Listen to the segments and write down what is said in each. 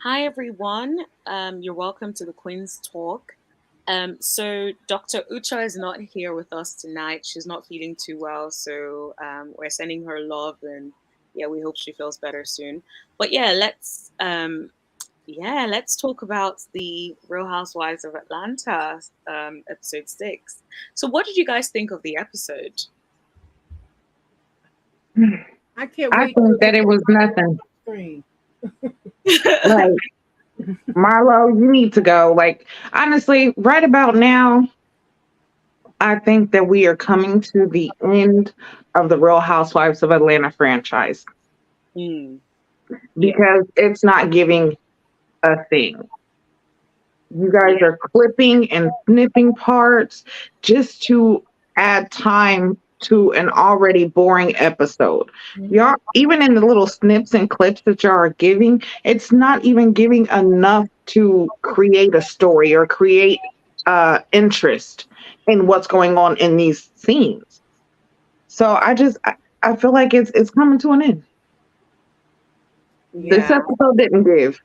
Hi, everyone. You're welcome to the Queen's Talk. So, Dr. Ucha is not here with us tonight. She's not feeling too well. So, we're sending her love and yeah, we hope she feels better soon. But let's talk about the Real Housewives of Atlanta, episode 6. So, what did you guys think of the episode? I can't I wait till think that it was nothing. screen. Like, Marlo, you need to go. Like, honestly, right about now, I think that we are coming to the end of the Real Housewives of Atlanta franchise Hmm. Yeah. because it's not giving a thing. You guys Yeah. are clipping and snipping parts just to add time to an already boring episode. Y'all, Mhm. even in the little snips and clips that y'all are giving, it's not even giving enough to create a story or create interest in what's going on in these scenes. So I feel like it's coming to an end. This Yeah. episode didn't give.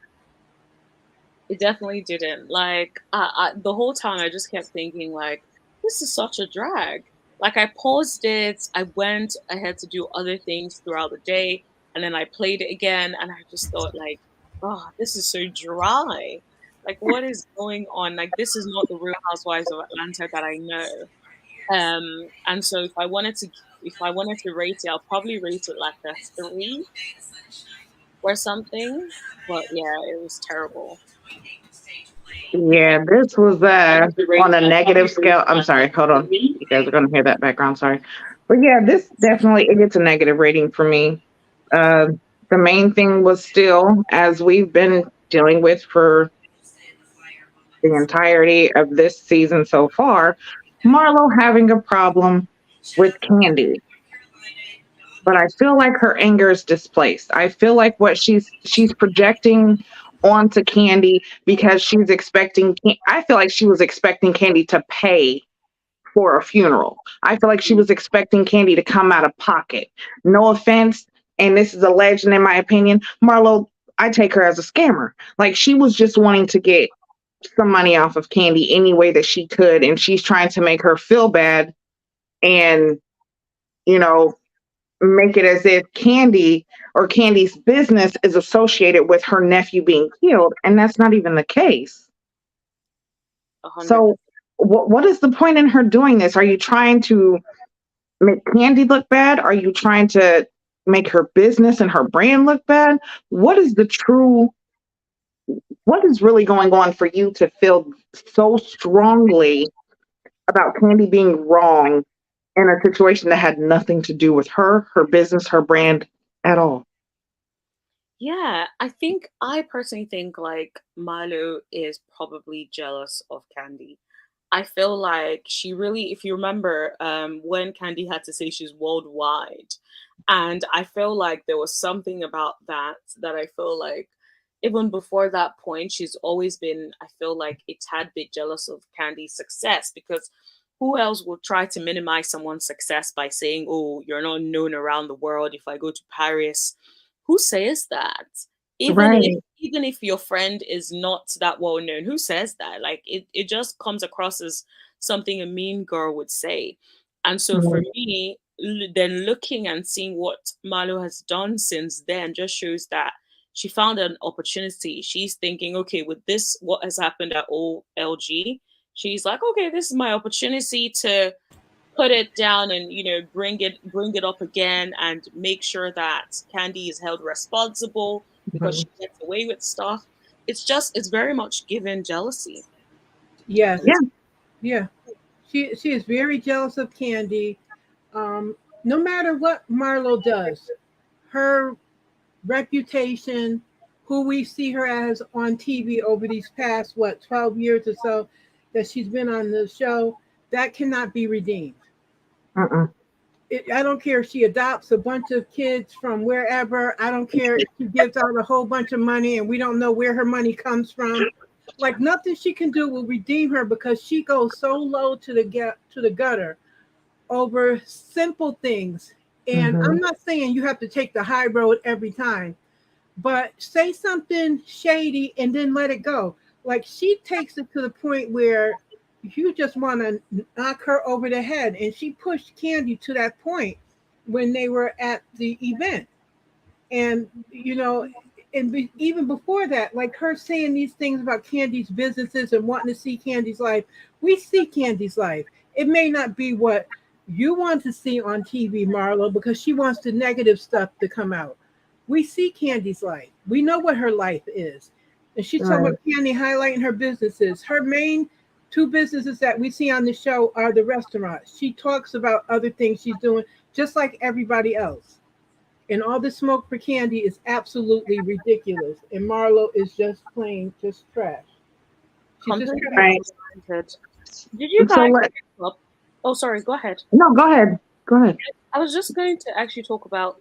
It definitely didn't. Like, the whole time I just kept thinking, like, this is such a drag. Like, I paused it, I went ahead to do other things throughout the day, and then I played it again, and I just thought, like, oh, this is so dry. Like, what is going on? Like, this is not the Real Housewives of Atlanta that I know. And so if I wanted to rate it, I'll probably rate it like a 3 or something. But yeah, it was terrible. Yeah, this was on a negative scale. I'm sorry, hold on. You guys are gonna hear that background, sorry. But yeah, this definitely it gets a negative rating for me. Uh the main thing was still, as we've been dealing with for the entirety of this season so far, Marlo having a problem with Candy. But I feel like her anger is displaced. I feel like what she's projecting onto Candy because she's expecting. I feel like she was expecting Candy to pay for a funeral. I feel like she was expecting Candy to come out of pocket. No offense, and this is a legend in my opinion. Marlo, I take her as a scammer. Like she was just wanting to get some money off of Candy any way that she could, and she's trying to make her feel bad and you know make it as if Candy or Candy's business is associated with her nephew being killed, and that's not even the case. 100. So, what is the point in her doing this? Are you trying to make Candy look bad? Are you trying to make her business and her brand look bad? What is the true? What is really going on for you to feel so strongly about Candy being wrong in a situation that had nothing to do with her, her business, her brand at all? Yeah, I personally think like Milo is probably jealous of Candy. I feel like she really, if you remember, when Candy had to say she's worldwide, and I feel like there was something about that I feel like even before that point, she's always been, I feel like, a tad bit jealous of Candy's success because who else will try to minimize someone's success by saying, "Oh, you're not known around the world. If I go to Paris," who says that? Right. Even if your friend is not that well known, who says that? Like it just comes across as something a mean girl would say. And so for Mhm. me, then looking and seeing what Marlo has done since then just shows that she found an opportunity. She's thinking, okay, with this, what has happened at OLG, she's like, okay, this is my opportunity to put it down and bring it up again and make sure that Candy is held responsible because she Mhm. gets away with stuff. It's very much given jealousy. Yes, Yeah. yeah. She is very jealous of Candy. No matter what Marlo does, her reputation, who we see her as on TV over these past 12 years or so that she's been on the show, that cannot be redeemed. Mm-mm. I don't care if she adopts a bunch of kids from wherever. I don't care if she gives out a whole bunch of money and we don't know where her money comes from. Like nothing she can do will redeem her because she goes so low to the gutter over simple things. And I'm Mhm. not saying you have to take the high road every time, but say something shady and then let it go. Like she takes it to the point where you just want to knock her over the head, and she pushed Candy to that point when they were at the event. And even before that, like her saying these things about Candy's businesses and wanting to see Candy's life. We see Candy's life. It may not be what you want to see on TV, Marlo, because she wants the negative stuff to come out. We see Candy's life. We know what her life is. And she's talking about Candy highlighting her businesses. Her main two businesses that we see on the show are the restaurants. She talks about other things she's doing, just like everybody else. And all the smoke for Candy is absolutely ridiculous. And Marlo is just plain just trash. She's just Completely trash. Did you guys? Oh, sorry. Go ahead. No, go ahead. Go ahead. I was just going to actually talk about.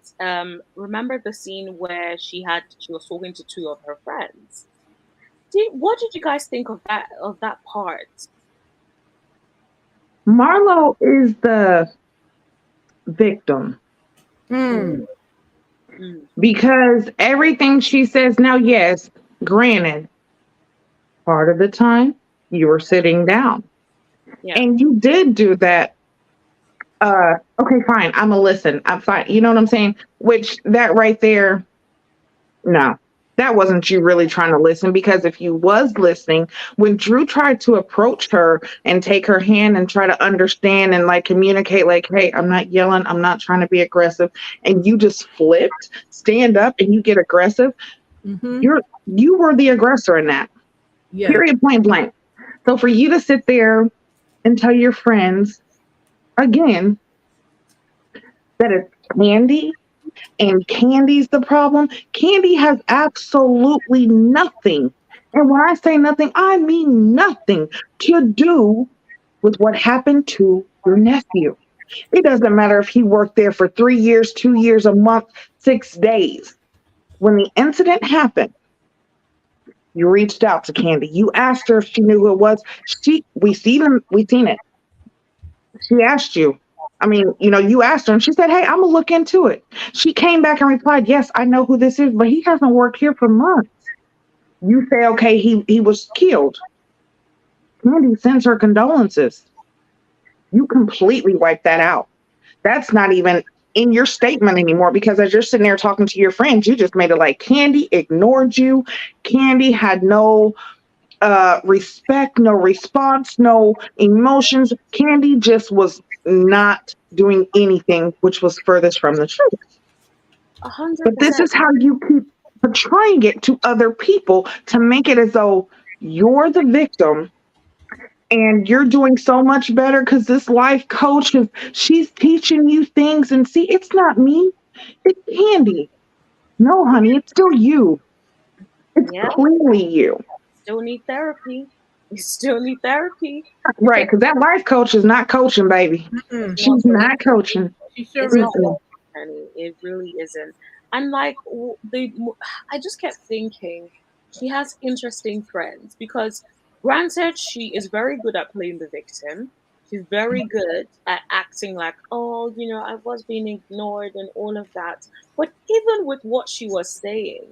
Remember the scene where she was talking to two of her friends. What did you guys think of that part? Marlo is the victim. Because everything she says now, yes, granted, part of the time you were sitting down. Yeah. And you did do that. Okay, fine. I'm a listen. I'm fine. You know what I'm saying? Which that right there, no, that wasn't you really trying to listen, because if you was listening, when Drew tried to approach her and take her hand and try to understand and like communicate, like, hey, I'm not yelling, I'm not trying to be aggressive, and you just flipped, stand up and you get aggressive, you were the aggressor in that. Yeah. Period, point blank. So for you to sit there and tell your friends again that it's Candy and Candy's the problem. Candy has absolutely nothing. And when I say nothing, I mean nothing to do with what happened to your nephew. It doesn't matter if he worked there for 3 years, 2 years, a month, 6 days. When the incident happened, you reached out to Candy. You asked her if she knew who it was. We seen it. She asked you. I mean, you asked her and she said, hey, I'm going to look into it. She came back and replied, yes, I know who this is, but he hasn't worked here for months. You say, okay, he was killed. Candy sends her condolences. You completely wiped that out. That's not even in your statement anymore, because as you're sitting there talking to your friends, you just made it like Candy ignored you. Candy had no respect, no response, no emotions. Candy just was not doing anything, which was furthest from the truth. 100%. But this is how you keep portraying it to other people to make it as though you're the victim and you're doing so much better because this life coach she's teaching you things. And see, it's not me, it's Candy. No, honey, it's still you. It's clearly you. Still need therapy. You still need therapy. Right, because that life coach is not coaching, baby. She's not coaching. She sure isn't. It really isn't. And like, I just kept thinking, she has interesting friends, because granted, she is very good at playing the victim. She's very good at acting like, oh, I was being ignored and all of that. But even with what she was saying,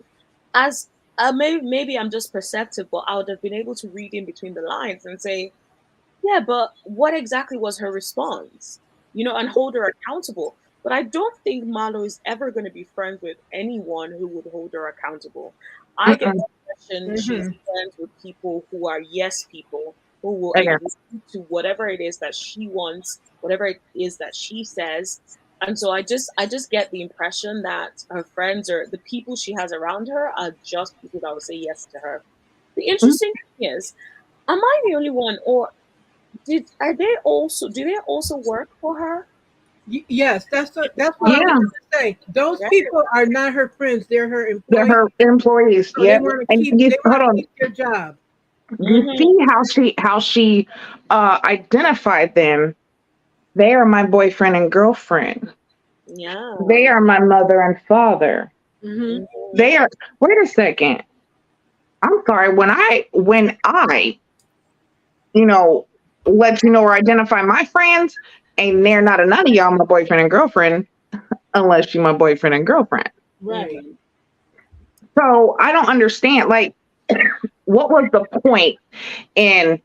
as maybe I'm just perceptive, but I would have been able to read in between the lines and say, yeah, but what exactly was her response? And hold her accountable. But I don't think Marlo is ever going to be friends with anyone who would hold her accountable. I get the impression she's friends with people who are yes people, who will agree to whatever it is that she wants, whatever it is that she says. And so I just get the impression that her friends or the people she has around her are just people that will say yes to her. The interesting thing is, am I the only one, or do they also work for her? Yes, that's what I wanted to say. Those people are not her friends; they're her employees. They're her employees. So they want to keep their job. You see how she identified them. They are my boyfriend and girlfriend. Yeah. They are my mother and father. They are. Wait a second. I'm sorry. When I let you know or identify my friends, and they're not a none of y'all my boyfriend and girlfriend, unless you're my boyfriend and girlfriend. Right. So I don't understand. Like, what was the point in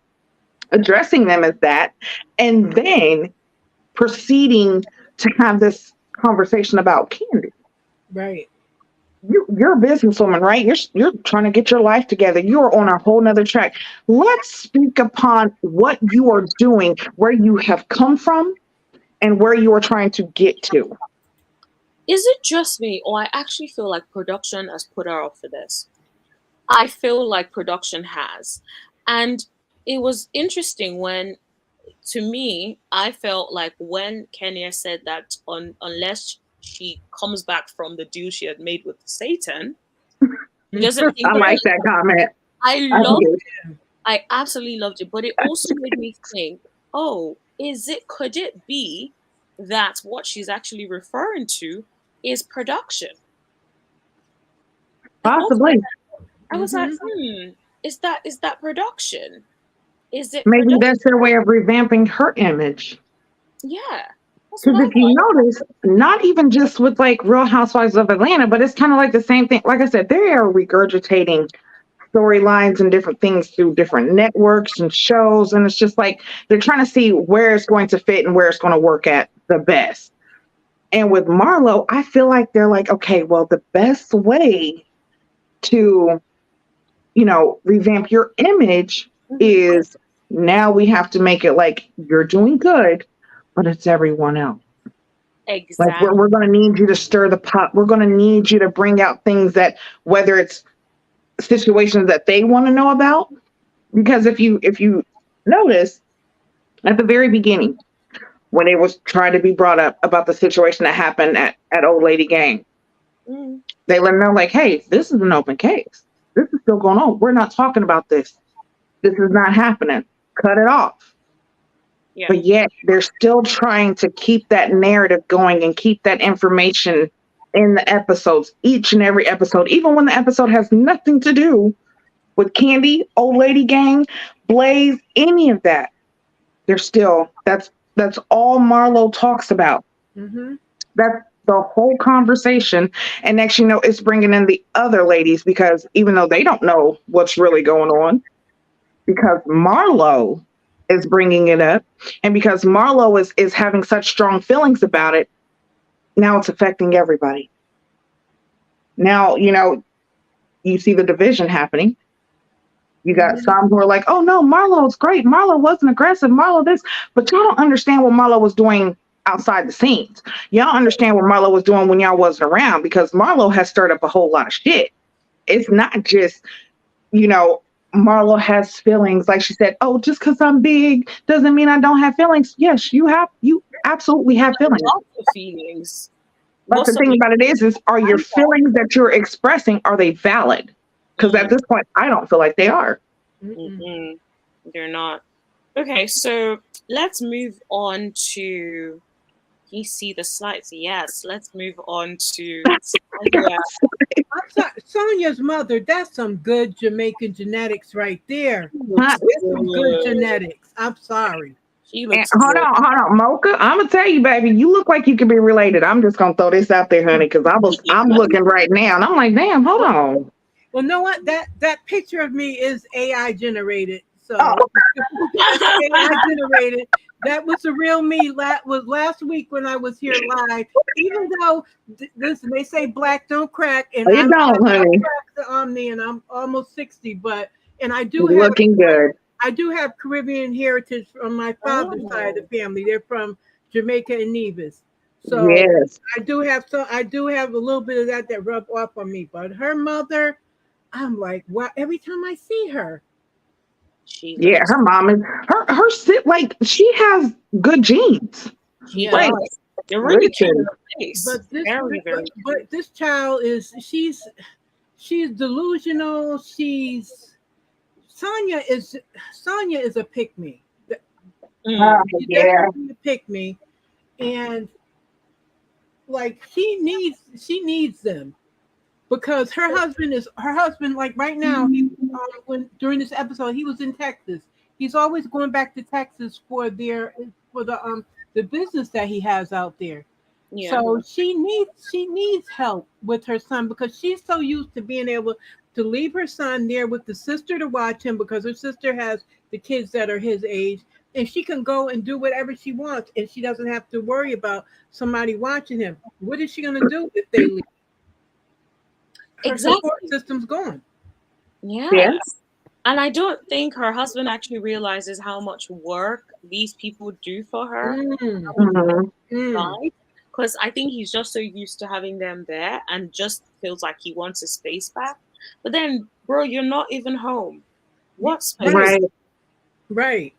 addressing them as that, and then proceeding to have this conversation about Candy? Right. You're a businesswoman, right? You're trying to get your life together. You're on a whole nother track. Let's speak upon what you are doing, where you have come from, and where you are trying to get to. Is it just me, or I actually feel like production has put her up for this? I feel like production has. And it was interesting when, to me, I felt like when Kenya said that unless she comes back from the deal she had made with Satan, he doesn't think I her. like that comment. I I loved do. it. I absolutely loved it. But it also made me think, oh, could it be that what she's actually referring to is production? I thought Possibly. I was like, is that production? Is it Maybe production? that's their way of revamping her image. Yeah. That's what Because I if you thought. notice, not even just with like Real Housewives of Atlanta, but it's kind of like the same thing. Like I said, they are regurgitating storylines and different things through different networks and shows. And it's just like they're trying to see where it's going to fit and where it's going to work at the best. And with Marlo, I feel like they're like, okay, well, the best way to, revamp your image Mhm. is now we have to make it like you're doing good, but it's everyone else. Like Exactly. we're going to need you to stir the pot. We're going to need you to bring out things that, whether it's situations that they want to know about, because if you notice at the very beginning when it was trying to be brought up about the situation that happened at Old Lady Gang, Mm, they let them know like, hey, this is an open case. This is still going on. We're not talking about this. This is not happening. Cut it off. yeah. But yet they're still trying to keep that narrative going and keep that information in the episodes, each and every episode, even when the episode has nothing to do with Candy, Old Lady Gang, Blaze, any of that. They're still that's all Marlo talks about. Mm-hmm. That's the whole conversation. And next, it's bringing in the other ladies because even though they don't know what's really going on, because Marlo is bringing it up, and because Marlo is having such strong feelings about it, now it's affecting everybody. Now, you see the division happening. You got Mm-hmm. some who are like, oh no, Marlo's great. Marlo wasn't aggressive. Marlo this. But y'all don't understand what Marlo was doing outside the scenes. Y'all understand what Marlo was doing when y'all wasn't around because Marlo has stirred up a whole lot of shit. It's not just, you know, Marlo has feelings. Like she said, oh, just because I'm big doesn't mean I don't have feelings. Yes, you absolutely have feelings. Lots of feelings. But the Most of thing it. about it is are your feelings that you're expressing, are they valid? Because at Mm, this point, I don't feel like they are. Mm-mm. mm-mm, they're not. Okay, so let's move on to. You see the slides? Yes. Let's move on to Sonia. I'm sorry, Sonia's mother. That's some good Jamaican genetics right there. She Huh? looks That's some good good. genetics. I'm sorry. She And looks good. hold on, Mocha. I'm gonna tell you, baby, you look like you could be related. I'm just gonna throw this out there, honey, because I'm looking right now, and I'm like, damn, hold on. Well, know what? That picture of me is AI generated. Oh, So that's AI generated. That was the real me. Was last week when I was here live. Even though listen, they say black don't crack, and you don't, I'm honey. cracked on me, and I'm almost 60. But and You're looking good. I do have Caribbean heritage from my father's side of Oh, the family. They're from Jamaica and Nevis. So Yes. I do have a little bit of that rub off on me. But her mother, I'm like, wow, every time I see her. she Yeah, looks. her mom is her sit like she has good genes. She Yeah. Like does. They're good really cute in genes. her face. But this Very, very cute. but this child is she's delusional. Sonia is Sonia is a pick me. Oh, Mm. She's yeah. definitely a pick me. And like she needs them because her husband like right now when during this episode he was in Texas. He's always going back to Texas for the business that he has out there. Yeah. So she needs help with her son because she's so used to being able to leave her son there with the sister to watch him because her sister has the kids that are his age, and she can go and do whatever she wants and she doesn't have to worry about somebody watching him. What is she going to do if they leave? Her support Exactly. system's gone. Yeah. Yes. And I don't think her husband actually realizes how much work these people do for her, Mm, how much Hmm. mm. provide. Because I think he's just so used to having them there and just feels like he wants his space back. But then, bro, you're not even home. What space? Right, Right. right.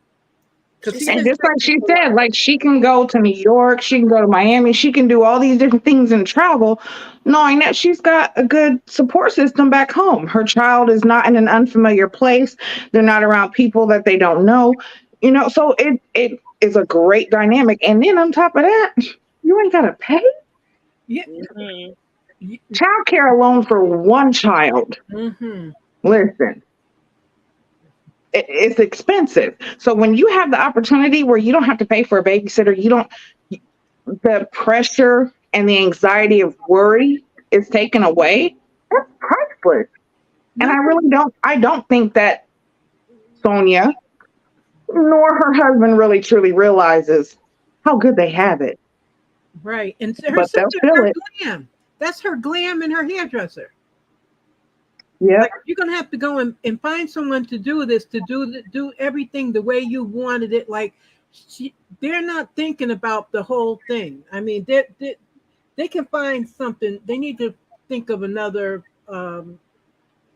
Because She's he's And saying, just like expecting she a said, lot. like she can go to New York, she can go to Miami, she can do all these different things and travel, knowing that she's got a good support system back home. Her child is not in an unfamiliar place. They're not around people that they don't know. So it is a great dynamic. And then on top of that, you ain't gotta pay Yeah. mhm. child care alone for one child. Mm-hmm. Listen, it's expensive. So when you have the opportunity where you don't have to pay for a babysitter, you don't the pressure and the anxiety of worry is taken away. That's priceless. And Not I don't think that Sonia nor her husband really truly realizes how good they have it. right. And so her But they'll sister is feel her it. glam. That's her glam and her hairdresser. Like Yep. you're gonna have to go and find someone to do this, to do everything the way you wanted it. Like they're not thinking about the whole thing. I mean, they can find something. They need to think of another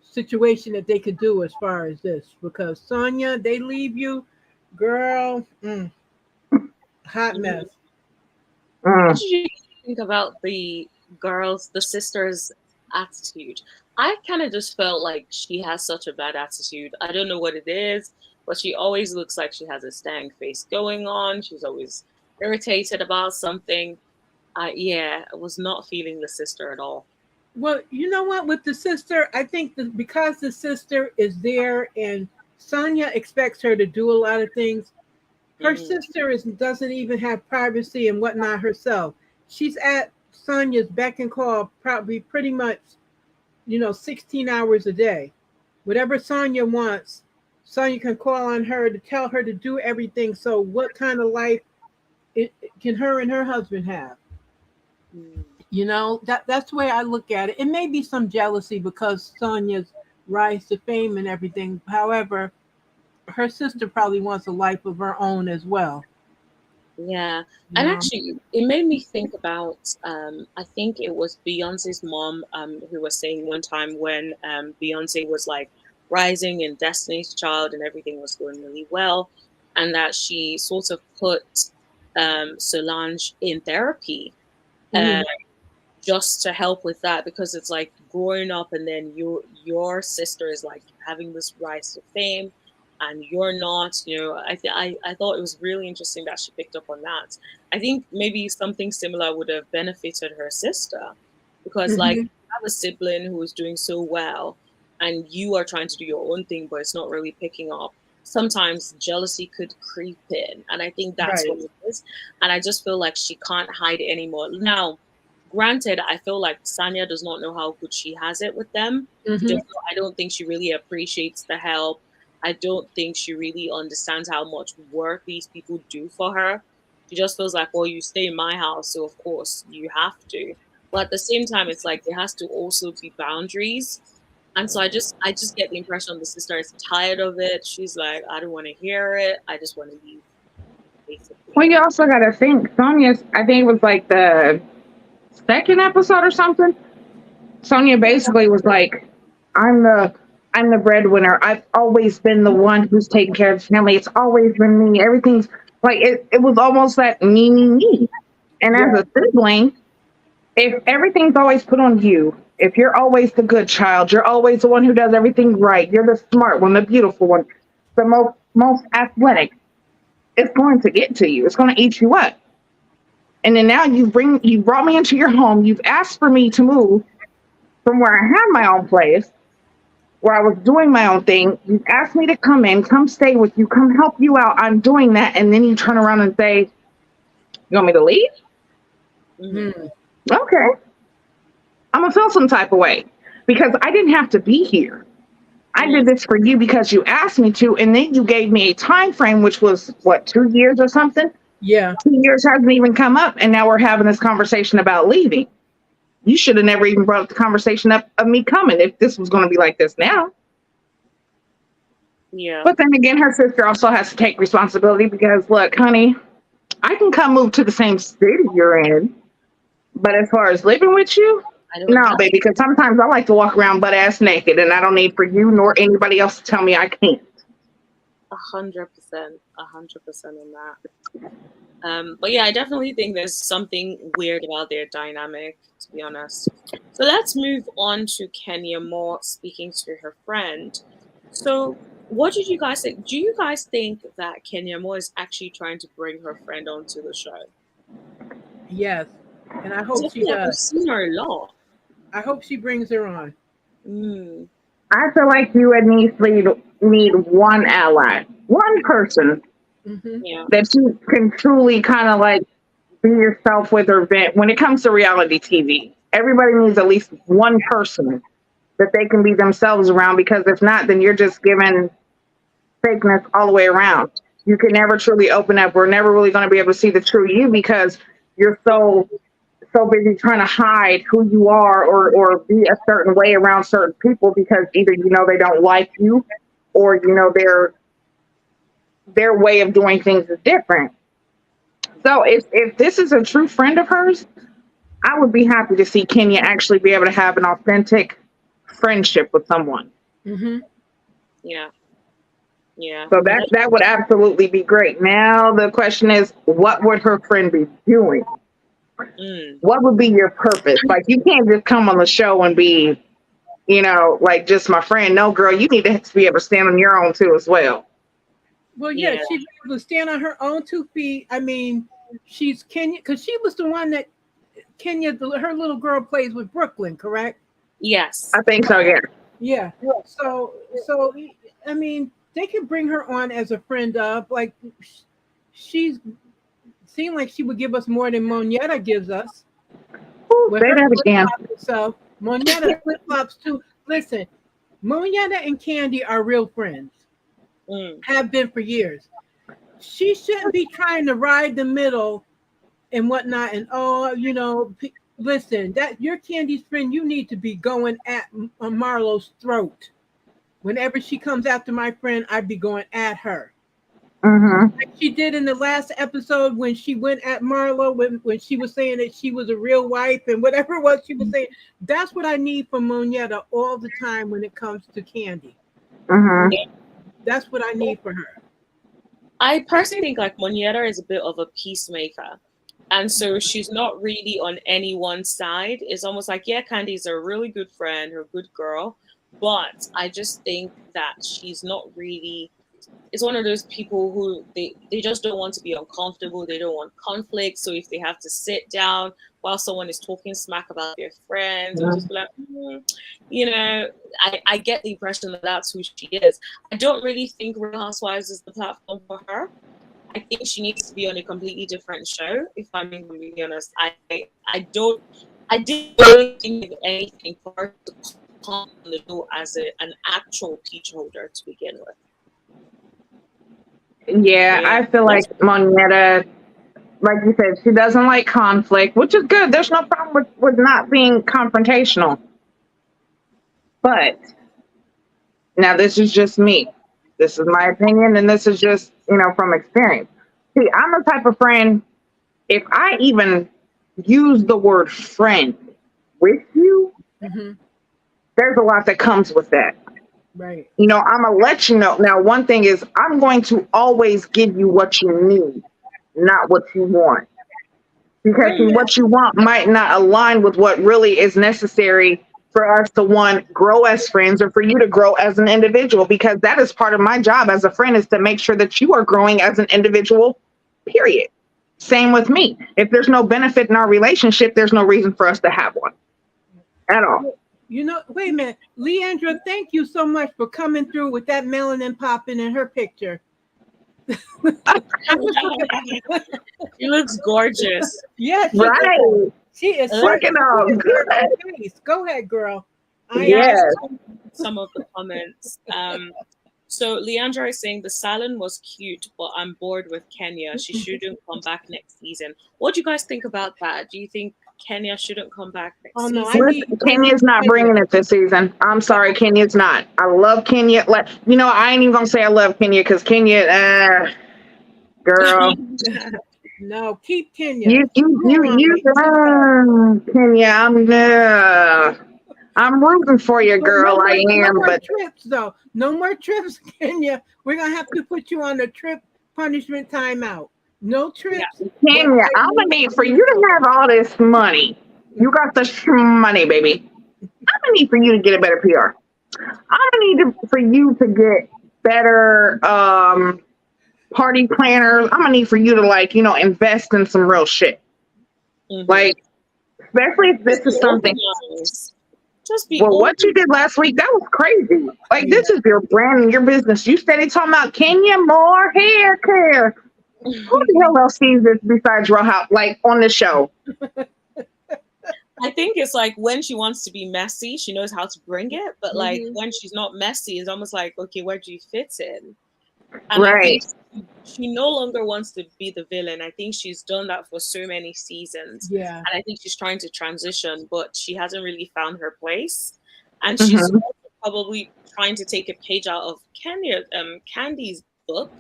situation that they could do as far as this because Sonia, they leave you, girl, hot Mhm. mess. What Mm. did you think about the girls, the sisters' attitude? I kind of just felt like she has such a bad attitude. I don't know what it is, but she always looks like she has a stank face going on. She's always irritated about something. Yeah, I was not feeling the sister at all. Well, you know what? With the sister, I think that because the sister is there and Sonia expects her to do a lot of things, her Mm, sister doesn't even have privacy and whatnot herself. She's at Sonia's beck and call probably pretty much, 16 hours a day. Whatever Sonia wants, Sonia can call on her to tell her to do everything. So what kind of life can her and her husband have? mm. That's the way I look at it. It may be some jealousy because Sonia's rise to fame and everything. However, her sister probably wants a life of her own as well. Yeah, You and know. actually, it made me think about. I think it was Beyonce's mom, who was saying one time when Beyonce was like rising in Destiny's Child and everything was going really well, and that she sort of put Solange in therapy, Mhm. just to help with that because it's like growing up and then your sister is like having this rise to fame and you're not. I thought it was really interesting that she picked up on that. I think maybe something similar would have benefited her sister because like Mhm. you have a sibling who is doing so well and you are trying to do your own thing but it's not really picking up. Sometimes jealousy could creep in and I think that's Right. what it is, and I just feel like she can't hide it anymore now. Granted, I feel like Sanya does not know how good she has it with them. Mhm. I don't think she really appreciates the help. I don't think she really understands how much work these people do for her. She just feels like, well, you stay in my house, so of course you have to. But at the same time, it's like there has to also be boundaries. And so I just get the impression the sister is tired of it. She's like, I don't want to hear it. I just want to leave, basically. Well, you also got to think, Sonia's, I think it was like the second episode or something. Sonia basically was like, I'm the I'm the breadwinner. I've always been the one who's taking care of the family. It's always been me. Everything's like it was almost that me. And Yeah. as a sibling, if everything's always put on you, if you're always the good child, you're always the one who does everything right, you're the smart one, the beautiful one, the most athletic, it's going to get to you. It's going to eat you up. And then now you brought me into your home. You've asked for me to move from where I had my own place, where I was doing my own thing. You asked me to come in, come stay with you, come help you out. I'm doing that. And then you turn around and say, you want me to leave? Mm-hmm. Okay. I'm going to feel some type of way because I didn't have to be here. I did this for you because you asked me to, and then you gave me a time frame, which was what, 2 years or something? Yeah. 2 years hasn't even come up, and now we're having this conversation about leaving. You should have never even brought up the conversation up of me coming if this was going to be like this now. Yeah. But then again, her sister also has to take responsibility because, look, honey, I can come move to the same city you're in, but as far as living with you, I don't no, have baby, because sometimes I like to walk around butt ass naked, and I don't need for you nor anybody else to tell me I can't. 100%, 100% on that. But yeah, I definitely think there's something weird about their dynamic, to be honest. So let's move on to Kenya Moore speaking to her friend. So, what did you guys think? Do you guys think that Kenya Moore is actually trying to bring her friend onto the show? Yes. And I Because hope I she feel like we've does. seen her a lot. I hope she brings her on. Mm, I feel like you would need one ally, one person Mm-hmm. yeah. that you can truly kind of like be yourself with or vent. When it comes to reality TV, everybody needs at least one person that they can be themselves around because if not, then you're just giving fakeness all the way around. You can never truly open up. We're never really going to be able to see the true you because you're so busy trying to hide who you are or be a certain way around certain people because either you know they don't like you or you know their way of doing things is different. So if this is a true friend of hers, I would be happy to see Kenya actually be able to have an authentic friendship with someone. Mm-hmm. Yeah. Yeah. So No, that would absolutely be great. Now the question is, what would her friend be doing? mm. What would be your purpose? Like you can't just come on the show and be, like just my friend. No, girl, you need to be able to stand on your own too as well. Well, yeah, Yeah. she's able to stand on her own 2 feet. I mean, she's Kenya because she was the one that her little girl plays with Brooklyn, correct? Yes. I think so, yeah. Yeah. So I mean, they could bring her on as a friend of like she's seemed like she would give us more than Moneta gives us Ooh, with say her that flip again. flops and stuff. Moneta flip flops too. Listen, Moneta and Candy are real friends. Mm. Have been for years. She shouldn't be trying to ride the middle and whatnot. And listen, that you're Candy's friend. You need to be going at Marlo's throat. Whenever she comes after my friend, I'd be going at her. Mm-hmm. Like she did in the last episode when she went at Marlo when she was saying that she was a real wife and whatever it was she was saying. That's what I need from Moneta all the time when it comes to Candy. Mm-hmm. That's what I need for her. I personally think like Moneta is a bit of a peacemaker. And so she's not really on any one side. It's almost like, yeah, Candy's a really good friend, her good girl. But I just think that she's not really, it's one of those people who they just don't want to be uncomfortable. They don't want conflict. So if they have to sit down while someone is talking smack about their friends, they'll just be like, I get the impression that that's who she is. I don't really think Real Housewives is the platform for her. I think she needs to be on a completely different show. If I'm being completely honest, I didn't really think of anything for her to come on the show as an actual peach holder to begin with. Yeah, Yeah, I feel like Moneta, like you said, she doesn't like conflict, which is good. There's no problem with not being confrontational. But now this is just me. This is my opinion, and this is just, from experience. See, I'm the type of friend, if I even use the word friend with you, Mm-hmm. there's a lot that comes with that. Right. I'm going to let you know. Now, one thing is, I'm going to always give you what you need, not what you want. Because Wait a see, minute. what you want might not align with what really is necessary for us to one, grow as friends or for you to grow as an individual. Because that is part of my job as a friend is to make sure that you are growing as an individual, period. Same with me. If there's no benefit in our relationship, there's no reason for us to have one at all. Wait a minute. Leandra, thank you so much for coming through with that melanin popping in her picture. I'm just looking. She looks gorgeous. Yeah, Right. she is Looking all good. face. Go ahead, girl. Yeah, Yes. some of the comments. So Leandra is saying the Salon was cute, but I'm bored with Kenya. She shouldn't come back next season. What do you guys think about that? Do you think Kenya shouldn't come back next no, season? Kenya's not bringing it this season. I'm sorry, Kenya's not. I love Kenya. Like, I ain't even gonna say I love Kenya because Kenya, girl. No, keep Kenya. You, Kenya. I'm rooting for you, girl. I am, no more but trips though. No more trips, Kenya. We're gonna have to put you on a trip punishment timeout. No trips. Yeah. Kenya, I'm gonna need for you to have all this money. You got the money, baby. I'm gonna need for you to get a better PR. I'm gonna need for you to get better party planners. I'm gonna need for you to invest in some real shit. Mhm. Like, especially if this is something. Just be What you did last week, that was crazy. Like, this is your brand and your business. You steady talking about Kenya more hair care. Who the hell else sees this besides Real House, like, on the show? I think it's like when she wants to be messy, she knows how to bring it. But like when she's not messy, it's almost like, okay, where do you fit in? And Right. I think she no longer wants to be the villain. I think she's done that for so many seasons. Yeah. And I think she's trying to transition, but she hasn't really found her place. And she's also probably trying to take a page out of Candy's book,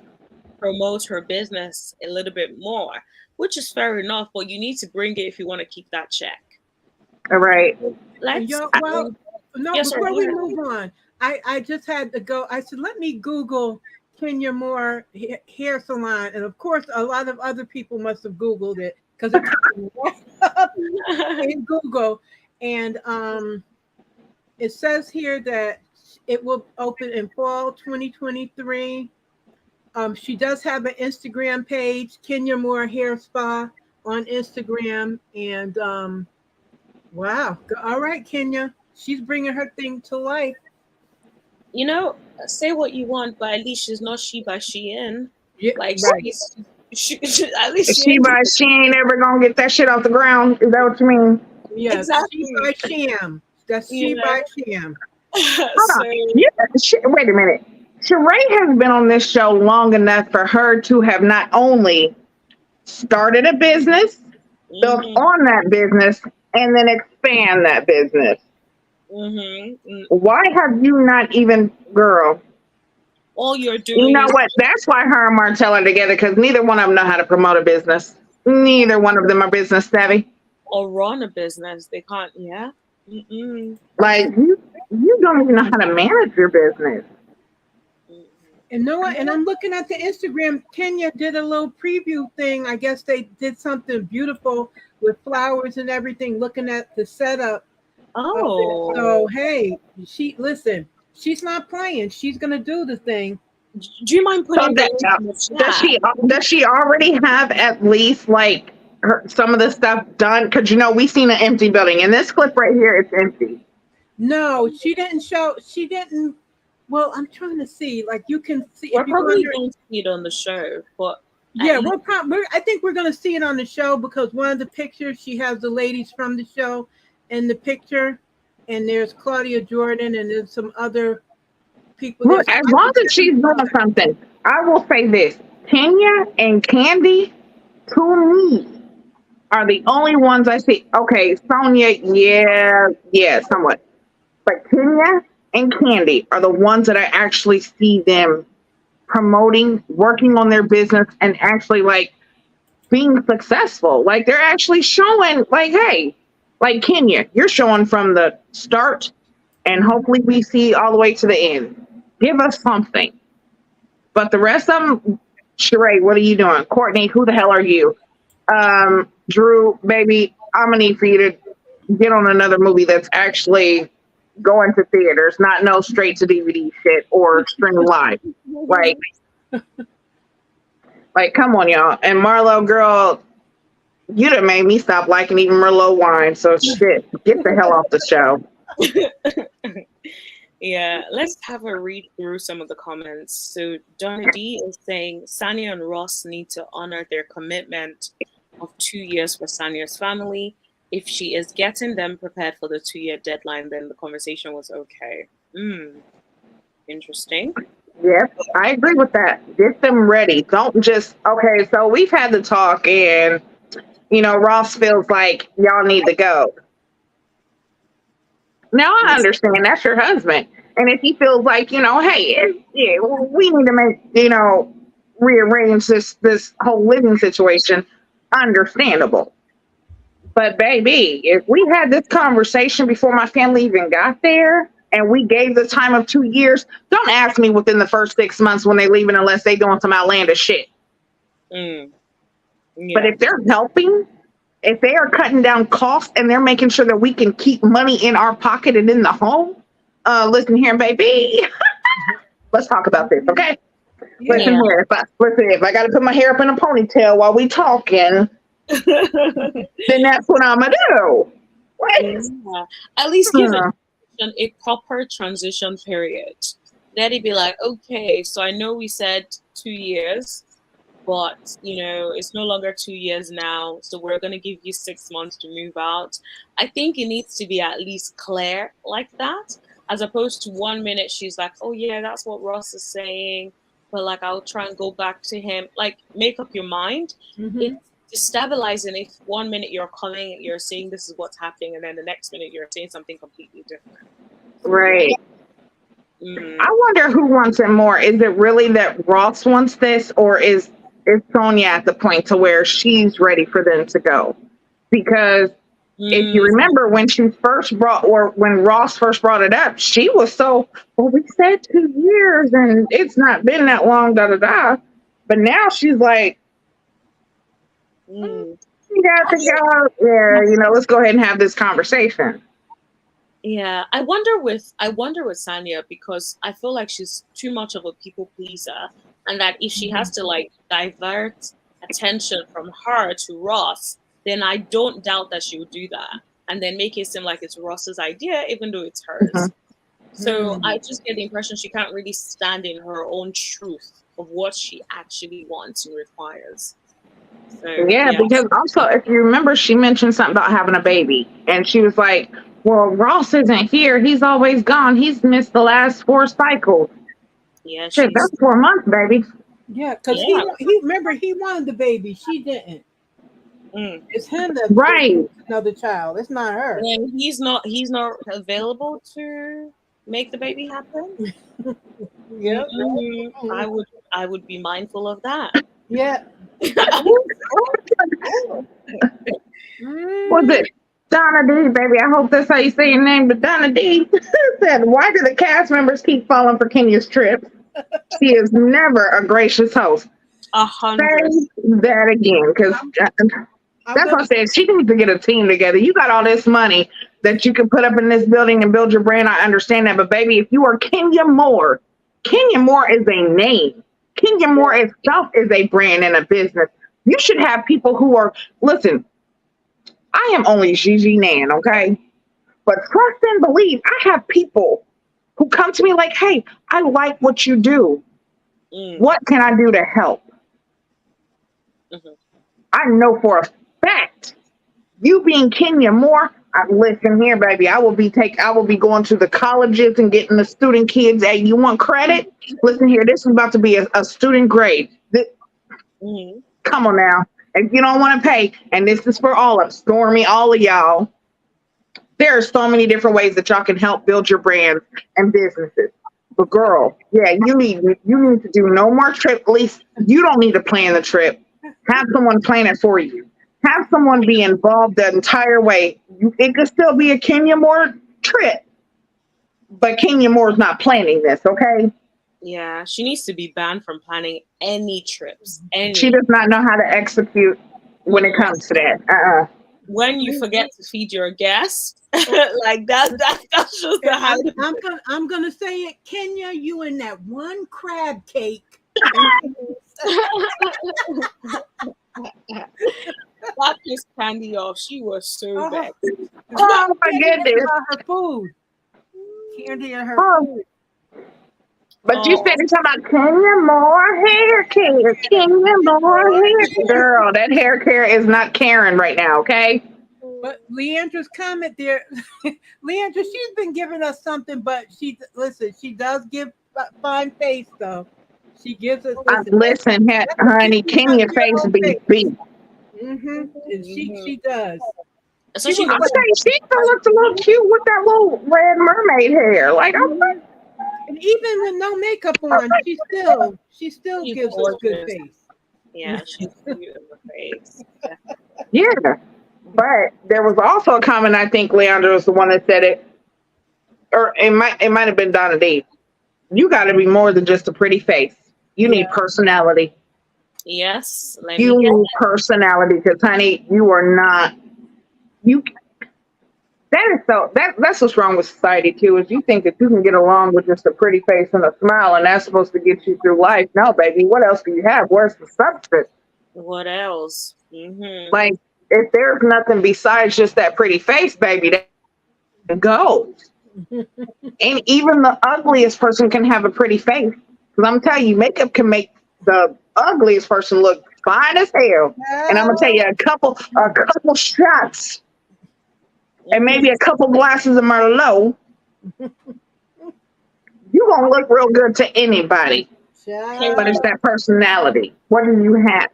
promote her business a little bit more, which is fair enough, but you need to bring it if you want to keep that check. All right. Before we move on, I just had to go. I said, let me Google Kenya Moore hair salon, and of course, a lot of other people must have Googled it because it came right up in Google, and it says here that it will open in fall 2023. She does have an Instagram page, Kenya Moore Hair Spa on Instagram, and wow, all right, Kenya, she's bringing her thing to life. Say what you want, but at least she's not she by Shein. Yeah, like right. At least she ain't ever gonna get that shit off the ground. Is that what you mean? Yes, exactly. She by Sham. That's she by Sham. Wait a minute. Sheree has been on this show long enough for her to have not only started a business, built on that business, and then expand that business. Why have you not even, girl? All you're doing. You know what? That's why her and Martell are together, because neither one of them know how to promote a business. Neither one of them are business savvy. Or run a business. They can't. Yeah. Like you don't even know how to manage your business. And know what? And I'm looking at the Instagram. Kenya did a little preview thing. I guess they did something beautiful with flowers and everything. Looking at the setup. Oh. So hey, she's not playing. She's gonna do the thing. Do you mind putting does she already have at least like some of the stuff done? Because we seen an empty building. In this clip right here, it's empty. No, she didn't show. She didn't. Well, I'm trying to see. Like you can see. We're probably going to see it on the show, but yeah, I think we're going to see it on the show because one of the pictures she has the ladies from the show in the picture, and there's Claudia Jordan, and there's some other people. Look, as long as she's doing something, I will say this: Kenya and Candy, to me, are the only ones I see. Okay, Sonia, yeah, somewhat, but Kenya and Candy are the ones that I actually see them promoting, working on their business, and actually like being successful. Like they're actually showing, like, hey, like Kenya, you're showing from the start, and hopefully we see all the way to the end. Give us something. But the rest of them, Sheree, what are you doing? Courtney, who the hell are you? Drew, baby, I'm gonna need for you to get on another movie that's actually going to theaters, not no straight to DVD shit or stream live. Like, come on, y'all. And Marlo, girl, you done made me stop liking even Merlot wine. So shit, get the hell off the show. Yeah, let's have a read through some of the comments. So Donna D is saying Sanya and Ross need to honor their commitment of 2 years for Sanya's family. If she is getting them prepared for the 2 year deadline, then the conversation was okay. Interesting. Yep, I agree with that. Get them ready. Don't just okay. So we've had the talk, and Ross feels like y'all need to go. Now I Yes. understand that's your husband, and if he feels like hey, yeah, we need to make rearrange this whole living situation, understandable. But baby, if we had this conversation before my family even got there, and we gave the time of 2 years, don't ask me within the first 6 months when they leaving unless they doing some outlandish shit. Mm, But yeah. if they're helping, if they are cutting down costs and they're making sure that we can keep money in our pocket and in the home, listen here, baby. Let's talk about this, okay? Yeah. Listen Yeah. here. If I got to put my hair up in a ponytail while we talking, then that's what I'm gonna do. What? Yeah. At least give it Hmm. a proper transition period. Let it be like, okay, so I know we said 2 years, but it's no longer 2 years now, so we're gonna give you 6 months to move out. I think it needs to be at least clear like that, as opposed to 1 minute she's like, oh yeah, that's what Ross is saying, but like I'll try and go back to him. Like, make up your mind. Mm-hmm. It's destabilizing if 1 minute you're coming, you're saying this is what's happening, and then the next minute you're saying something completely different. So yeah. Right. I Mm. wonder who wants it more. Is it really that Ross wants this, or is Sonia at the point to where she's ready for them to go? Because if you Mm. remember when she first brought, or when Ross first brought it up, she was so, well, we said 2 years and it's not been that long, da da da. But now she's like, Mm. you got to go. Yeah, let's go ahead and have this conversation. Yeah, I wonder with Sanya, because I feel like she's too much of a people pleaser, and that if she has to like divert attention from her to Ross, then I don't doubt that she would do that, and then make it seem like it's Ross's idea, even though it's hers. Mhm. So I just get the impression she can't really stand in her own truth of what she actually wants and requires. So Yeah, yeah. because also, if you remember, she mentioned something about having a baby, and she was like, well, Ross isn't here. He's always gone. He's missed the last 4 cycles. Yeah, Shit, she's that's 4 months, baby. Yeah, because yeah. he remember he wanted the baby. She didn't. Mm. It's him that Right. wants another child. It's not her. And he's not available to make the baby happen. Yep. I would be mindful of that. Yeah. Was Mm. it Donna D, baby? I hope that's how you say your name, but Donna D said, why do the cast members keep falling for Kenya's trip? She is never a gracious host. 100. Say that again, because I'm that's what gonna I said. She needs to get a team together. You got all this money that you can put up in this building and build your brand. I understand that. But baby, if you are Kenya Moore is a name. Kenya Moore itself is a brand and a business. You should have people who are, listen, I am only Gigi Nan, okay? But trust and believe, I have people who come to me like, hey, I like what you do. Mm, What can I do to help? mhm. I know for a fact, you being Kenya Moore, listen here, baby. I will be going to the colleges and getting the student kids. Hey, you want credit? Listen here, this is about to be a student grade. Mhm. Come on now. If you don't want to pay, and this is for all of Stormi, all of y'all, there are so many different ways that y'all can help build your brands and businesses. But girl, yeah, you need to do no more trip. At least you don't need to plan the trip. Have someone plan it for you. Have someone be involved the entire way. It could still be a Kenya Moore trip, but Kenya Moore's not planning this, okay? Yeah, she needs to be banned from planning any trips. She Any. does not know how to execute when it Mm-mm. comes to that. Uh-uh. When you forget to feed your guests, like that's just the I'm, height of I'm gonna I'm gonna say it, Kenya. You and that one crab cake. that pissed Candy off. She was so Oh, bad. she Oh my can't live goodness. about her food. Candy and her Oh, food. but you said Oh, it's about Kenya more hair care, Kenya more hair. Girl, that hair care is not Karen right now, okay? But Leandra's comment there, Leandra, she's been giving us something, but she does give fine face though. She gives us Listen, that's a honey, Kenya face 51-year-old be face. beat. And mhm. she does. She Especially was I'm because what? saying she still looks a little cute with that little red mermaid hair. Like, Mhm. And even with no makeup on, she still she's gives us good gorgeous. face. Yeah, she's cute in the face. yeah. But there was also a comment. I think Leandra was the one that said it, or it might have been Donna D. You got to be more than just a pretty face. You Yeah. need personality. Yes, let You me get need personality because, honey, you are not you. That's what's wrong with society too. Is you think that you can get along with just a pretty face and a smile, and that's supposed to get you through life. No, baby. What else do you have? Where's the substance? what else? Mm-hmm. Like, if there's nothing besides just that pretty face, baby, that goes. And even the ugliest person can have a pretty face. Because I'm telling you, makeup can make the ugliest person look fine as hell. And I'm gonna tell you, a couple shots and Mm-hmm. maybe a couple glasses of Merlot, you gonna look real good to anybody. But it's Child. that personality. What do you have?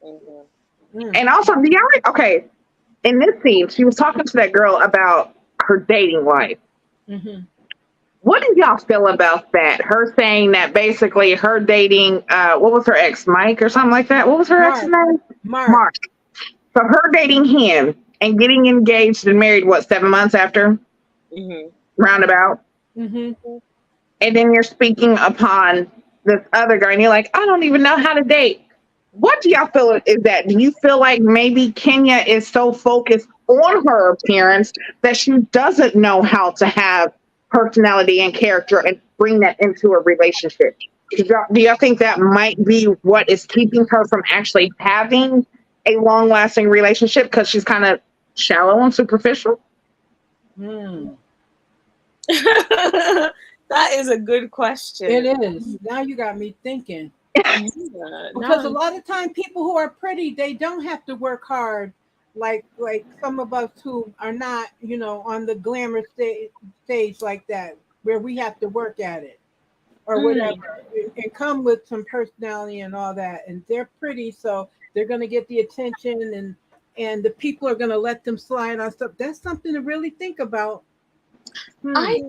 Mm-hmm. Mm, And also, the okay, in this scene, she was talking to that girl about her dating life. mhm. What did y'all feel about that? Her saying that basically her dating, what was her ex, Mike or something like that? What was her ex's Mark. name? Mark. Mark. So her dating him and getting engaged and married, what, 7 months after? Mm-hmm. Roundabout. Mhm. And then you're speaking upon this other guy and you're like, I don't even know how to date. What do y'all feel is that? Do you feel like maybe Kenya is so focused on her appearance that she doesn't know how to have personality and character and bring that into a relationship? Do y'all think that might be what is keeping her from actually having a long lasting relationship because she's kind of shallow and superficial? Mm. That is a good It question. is. Now you got me thinking. Yeah, Because a now, lot of time people who are pretty, they don't have to work hard like some of us who are not, on the glamour stage like that, where we have to work at it or mm, whatever and come with some personality and all that. And they're pretty, so they're gonna get the attention and the people are gonna let them slide on stuff. That's something to really think about. Hmm. I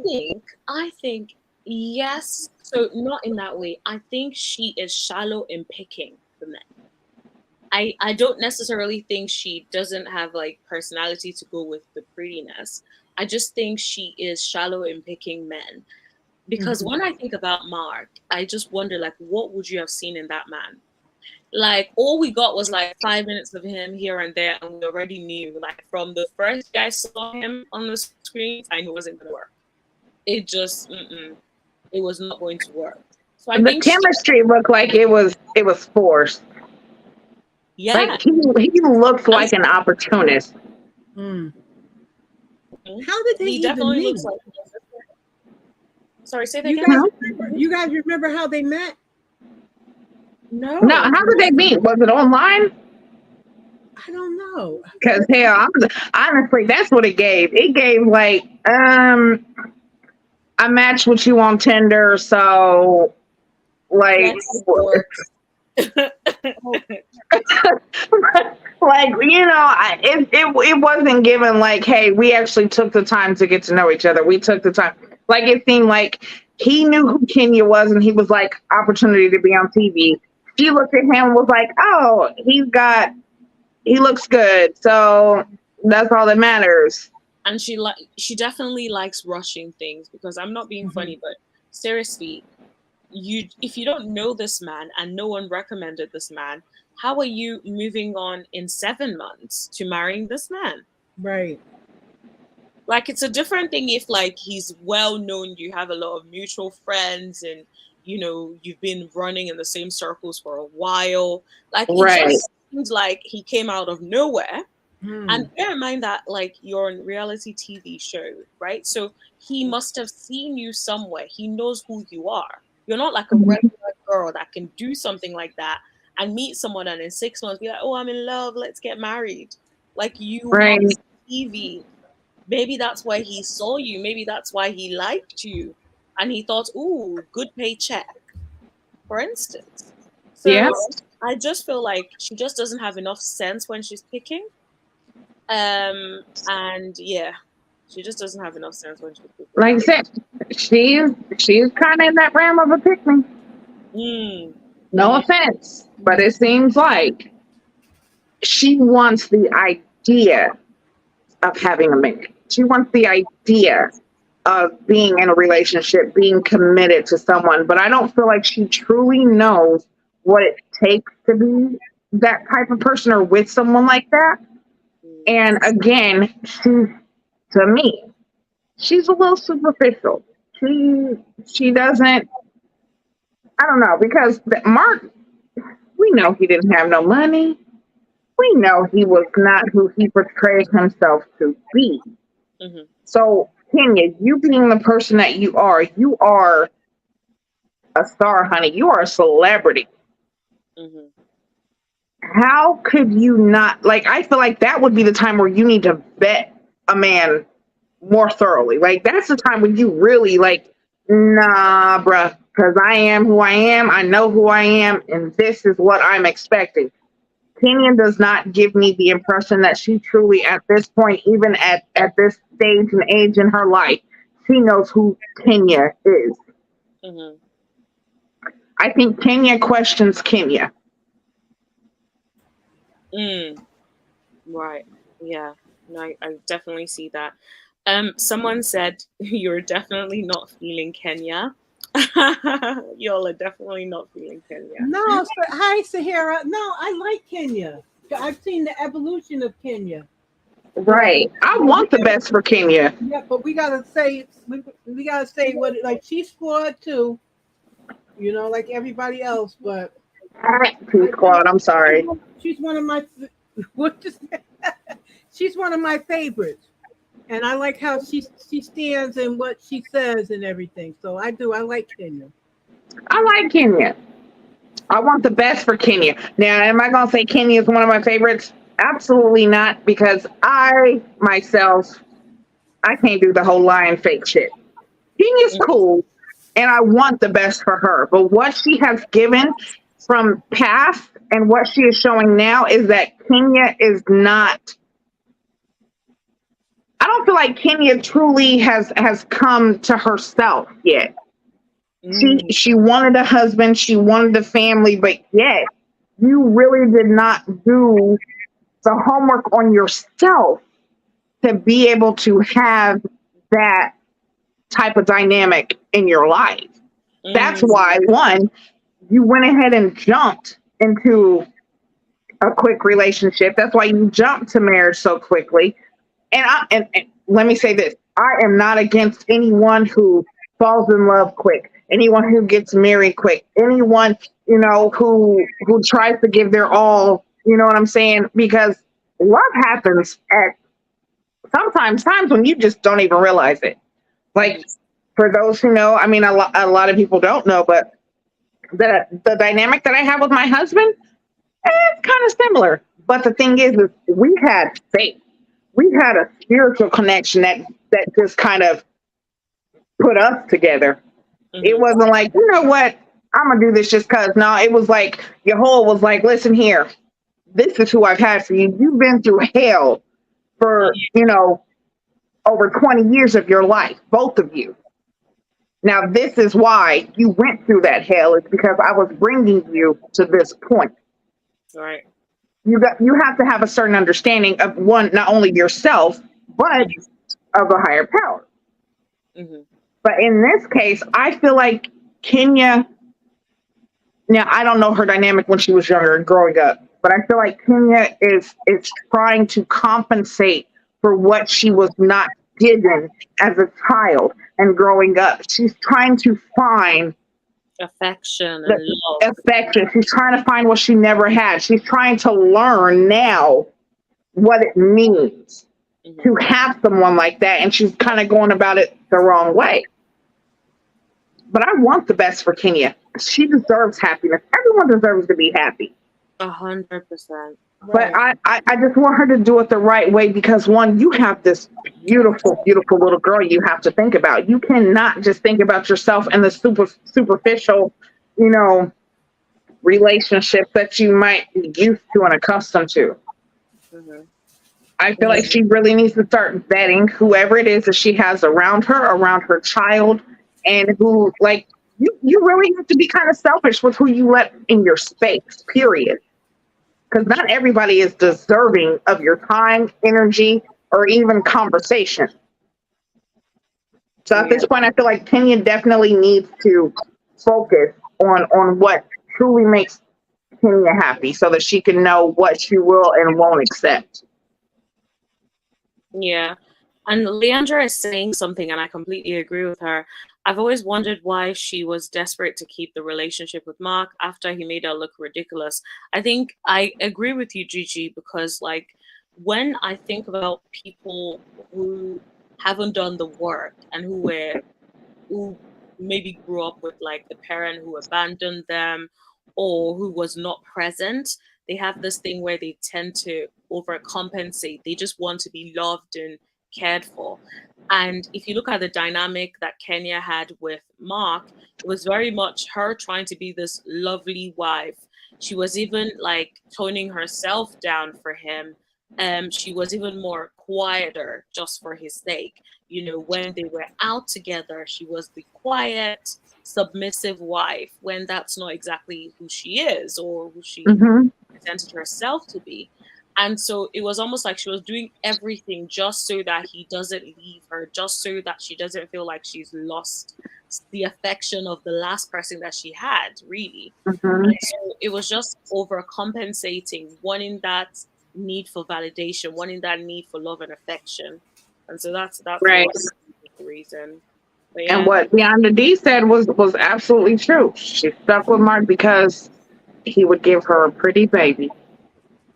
think, yes. So not in that way. I think she is shallow in picking the men. I don't necessarily think she doesn't have like personality to go with the prettiness. I just think she is shallow in picking men. Because Mhm. when I think about Mark, I just wonder like what would you have seen in that man? Like all we got was like 5 minutes of him here and there, and we already knew like from the first day I saw him on the screen, I knew it wasn't gonna work. It was not going to work. So I The think she, chemistry looked like it was forced. yeah, Like he looks that's, like an opportunist. Mm. How did they he even definitely looks meet? like. Sorry, say that You again. guys No, remember? You guys remember how they met? no. No. How did they meet? Was it online? I don't know. Because hell, honestly, that's what it gave. It gave like, I matched with you on Tinder, so like, Let's see if it works. Oh, like it wasn't given like, hey, we actually took the time to get to know each other. We took the time. Like it seemed like he knew who Kenya was, and he was like opportunity to be on TV. She looked at him and was like, oh, he looks good, so that's all that matters. And she definitely likes rushing things because I'm not being mhm. funny, but seriously, you if you don't know this man and no one recommended this man, how are you moving on in 7 months to marrying this man? Right. Like it's a different thing if like he's well known, you have a lot of mutual friends and you've been running in the same circles for a while. Like it Right. just seems like he came out of nowhere Hmm. And bear in mind that like you're on reality TV show, right? So he must have seen you somewhere. He knows who you are. You're not like a regular girl that can do something like that and meet someone and in 6 months be like, oh, I'm in love, let's get married. Like you Right. on TV. Maybe that's why he saw you. Maybe that's why he liked you. And he thought, ooh, good paycheck, for instance. Yeah. So I just feel like she just doesn't have enough sense when she's picking. And yeah, she just doesn't have enough sense when she's picking. Like I said, she's kind of in that realm of a pick me. Mm, No offense, but it seems like she wants the idea of having a man. She wants the idea of being in a relationship, being committed to someone, but I don't feel like she truly knows what it takes to be that type of person or with someone like that. mm, And again, to me, she's a little superficial. She doesn't. I don't know because Mark. We know he didn't have no money. We know he was not who he portrayed himself to be. mm-hmm, So, Kenya, you being the person that you are a star, honey. You are a celebrity. mm-hmm, How could you not? Like, I feel like that would be the time where you need to vet a man more thoroughly. Like, that's the time when you really, like, nah, bruh, because I am who I am. I know who I am, and this is what I'm expecting. Kenya does not give me the impression that she truly, at this point, even at this stage and age in her life, she knows who Kenya is. mm-hmm. I think Kenya questions Kenya. Mm, right. Yeah. No, I definitely see that. Someone said you're definitely not feeling Kenya. Y'all are definitely not feeling Kenya. No, hi Sahara. No, I like Kenya. I've seen the evolution of Kenya, but Right. I but we want the gotta, best for Kenya. yeah, but we gotta say what like she's flawed too, like everybody else. But Two I think squad, I'm sorry. she's one of my what just she's one of my favorites, and I like how she stands and what she says and everything. So I like Kenya. I like Kenya. I want the best for Kenya. Now, am I going to say Kenya is one of my favorites? Absolutely not, because I myself, I can't do the whole lying fake shit. Kenya's cool, and I want the best for her. But what she has given from past and what she is showing now is that Kenya is not. I don't feel like Kenya truly has come to herself yet. Mm, She wanted a husband, she wanted a family, but yet you really did not do the homework on yourself to be able to have that type of dynamic in your life. That's mm, why one, you went ahead and jumped into a quick relationship. That's why you jumped to marriage so quickly. And let me say this: I am not against anyone who falls in love quick, anyone who gets married quick, anyone who tries to give their all. You know what I'm saying? Because love happens at sometimes times when you just don't even realize it. Like for those who know, I mean, a lot of people don't know, but the dynamic that I have with my husband, it's kind of similar. But the thing is we had faith. We had a spiritual connection that just kind of put us together. It mm-hmm, wasn't like, you know what, I'm gonna do this just cause. No, it was like Yehovah was like, listen here, this is who I've had for you. You've been through hell for, over 20 years of your life, both of you. Now, this is why you went through that hell, is because I was bringing you to this point. right. You have to have a certain understanding of one, not only yourself, but of a higher power. Mm-hmm, But in this case, I feel like Kenya, now I don't know her dynamic when she was younger and growing up, but I feel like Kenya is trying to compensate for what she was not given as a child and growing up. She's trying to find affection the and love. affection. She's trying to find what she never had. She's trying to learn now what it means to Mm-hmm. have someone like that, and she's kind of going about it the wrong way. But I want the best for Kenya. She deserves happiness. Everyone deserves to be happy. 100%. But Right. I just want her to do it the right way because one, you have this beautiful, beautiful little girl you have to think about. You cannot just think about yourself and the superficial, you know, relationship that you might be used to and accustomed to. Mm-hmm. I feel Yeah. like she really needs to start vetting whoever it is that she has around her child, and who, like, you really have to be kind of selfish with who you let in your space, period. Because not everybody is deserving of your time, energy, or even conversation. So at Yeah. this point, I feel like Kenya definitely needs to focus on what truly makes Kenya happy, so that she can know what she will and won't accept. Yeah. And Leandra is saying something, and I completely agree with her. I've always wondered why she was desperate to keep the relationship with Mark after he made her look ridiculous. I think I agree with you, Gigi, because, like, when I think about people who haven't done the work and who maybe grew up with like the parent who abandoned them or who was not present, they have this thing where they tend to overcompensate. They just want to be loved and cared for. And if you look at the dynamic that Kenya had with Mark, it was very much her trying to be this lovely wife. She was even like toning herself down for him. She was even more quieter just for his sake. When they were out together, she was the quiet, submissive wife, when that's not exactly who she is or who she Hmm. presented herself to be. And so it was almost like she was doing everything just so that he doesn't leave her, just so that she doesn't feel like she's lost the affection of the last person that she had, really. Hmm. And so it was just overcompensating, wanting that need for validation, wanting that need for love and affection. And so that's Right. what the reason. But And yeah. what Deanna D said was absolutely true. She stuck with Mark because he would give her a pretty baby.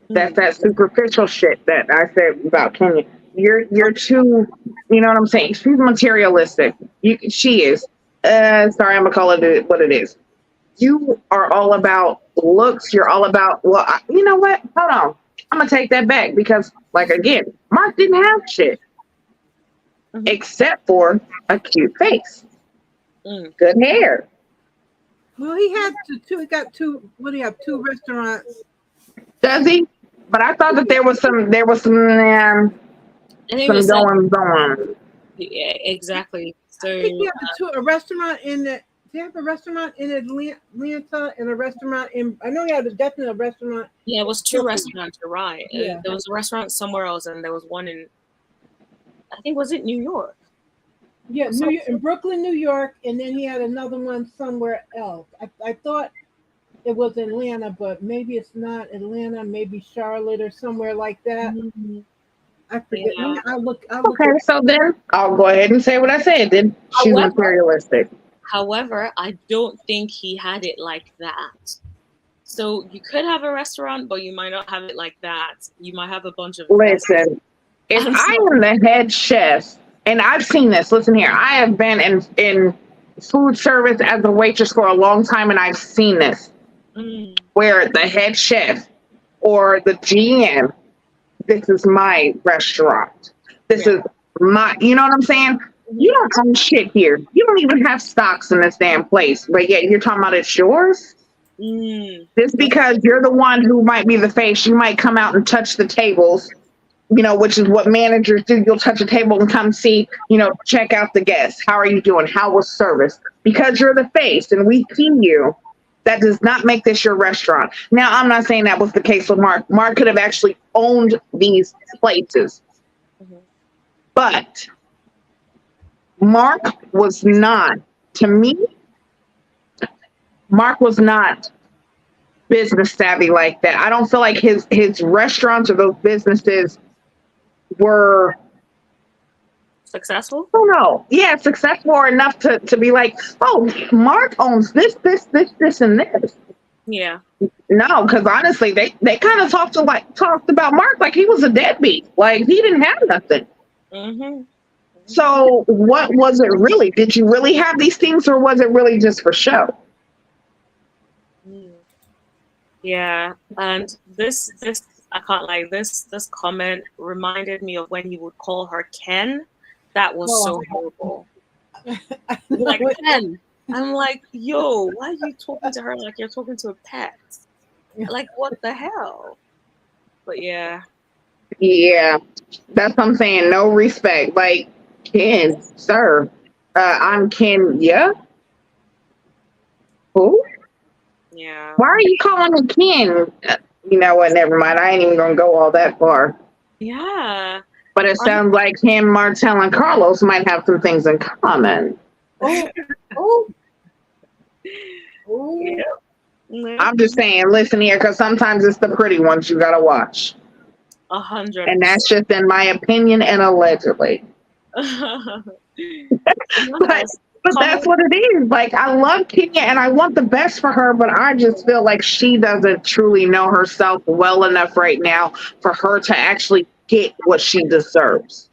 That's Mm. that superficial shit that I said about Kenya. You're too, you know what I'm saying? She's materialistic. She is. Sorry, I'm gonna call it what it is. You are all about looks. You're all about, well, you know what? Hold on. I'm gonna take that back because, like, again, Mark didn't have shit Mhm. except for a cute face, Mm. good hair. Well, he had two. He got two. What do you have? Two restaurants. Does he? But I thought that I think some it's like, goings on. yeah, exactly. I So think he had a restaurant in the. They have a restaurant in Atlanta and a restaurant in. I know he had definitely a restaurant. yeah, it was two Brooklyn. restaurants. You're right. Yeah, There was a restaurant somewhere else, and there was one in, I think, was it New York yeah, or New something? York, in Brooklyn, New York, and then he had another one somewhere else. I thought it was Atlanta, but maybe it's not Atlanta. Maybe Charlotte or somewhere like that. Mhm. I forget. Yeah. I look. I look Okay, it. so then I'll go ahead and say what I said. Then she's However, materialistic. however, I don't think he had it like that. So you could have a restaurant, but you might not have it like that. You might have a bunch of guests. Listen, if And I so, am the head chef, and I've seen this, listen here, I have been in food service as a waitress for a long time, and I've seen this mm, where the head chef or the GM, this is my restaurant. This yeah. is my, you know what I'm saying? You Mhm. don't own shit here. You don't even have stocks in this damn place, but yet you're talking about it's yours? Mm, Just that's because you're the one who might be the face, you might come out and touch the tables, which is what managers do. You'll touch a table and come see, check out the guests. How are you doing? How was service? Because you're the face and we see you, that does not make this your restaurant. Now, I'm not saying that was the case with Mark. Mark could have actually owned these places, mhm. but Mark was not, to me, Mark was not business savvy like that. I don't feel like his restaurants or those businesses were, Successful. I don't know, yeah, successful enough to be like, oh, Mark owns this, and this. Yeah. No, because honestly, they kind of talked about Mark like he was a deadbeat. Like he didn't have nothing. Mm-hmm. So what was it really? Did you really have these things, or was it really just for show? Mm. Yeah, and this I can't like this comment reminded me of when he would call her Ken. That was Oh, so horrible. I He'd be know like, it. Ken. I'm like, yo, why are you talking to her like you're talking to a pet? Like, what the hell? But yeah. Yeah, that's what I'm saying. No respect. Like Ken, sir. I'm Ken. Yeah. Who? Yeah. Why are you calling him Ken? You know what? Never mind. I ain't even gonna go all that far. Yeah. But it I, sounds like him, Martell, and Carlos might have some things in common. Oh, oh, oh. yeah. Yeah. I'm just saying, listen here, because sometimes it's the pretty ones you gotta watch. A hundred And that's percent. just in my opinion and allegedly. But Yes. but that's Comment. what it is. Like I love Kenya and I want the best for her, but I just feel like she doesn't truly know herself well enough right now for her to actually get what she deserves.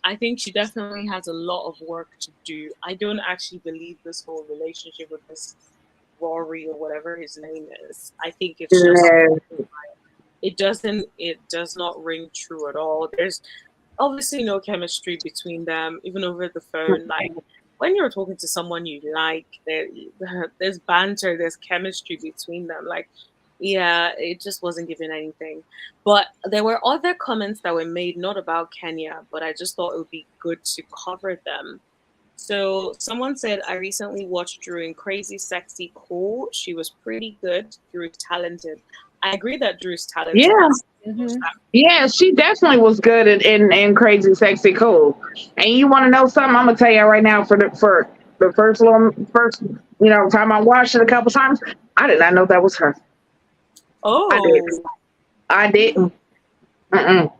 I think she definitely has a lot of work to do. I don't actually believe this whole relationship with this Rory or whatever his name is. I think it's just And it does not ring true at all. There's obviously no chemistry between them, even over the phone. Like when you're talking to someone you like, there's banter, there's chemistry between them. Like, yeah, it just wasn't giving anything. But there were other comments that were made not about Kenya, but I just thought it would be good to cover them. So someone said, I recently watched Drew in Crazy Sexy Cool. She was pretty good. Drew is talented. I agree that Drew is talented. yeah, That's Mm-hmm. yeah, she definitely was good in Crazy Sexy Cool. And you want to know something? I'm gonna tell you right now. For the first time I watched it a couple times, I did not know that was her. I oh. did. I didn't. Mm-mm.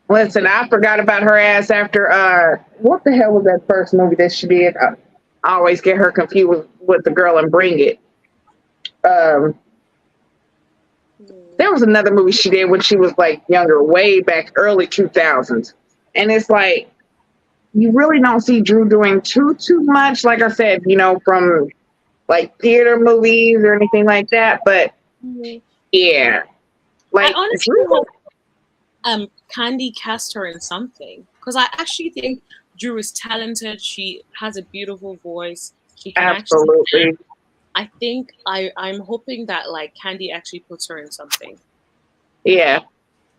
Listen, I forgot about her ass after what the hell was that first movie that she did? I always get her confused with the girl and Bring It. Um, there was another movie she did when she was like younger, way back early 2000s, and it's like you really don't see Drew doing too much. Like I said, from like theater movies or anything like that. But Mhm. yeah, I like honestly Drew. hope Candy cast her in something because I actually think Drew is talented. She has a beautiful voice. She can actually Absolutely. act. I think I'm hoping that like Candy actually puts her in something. Yeah.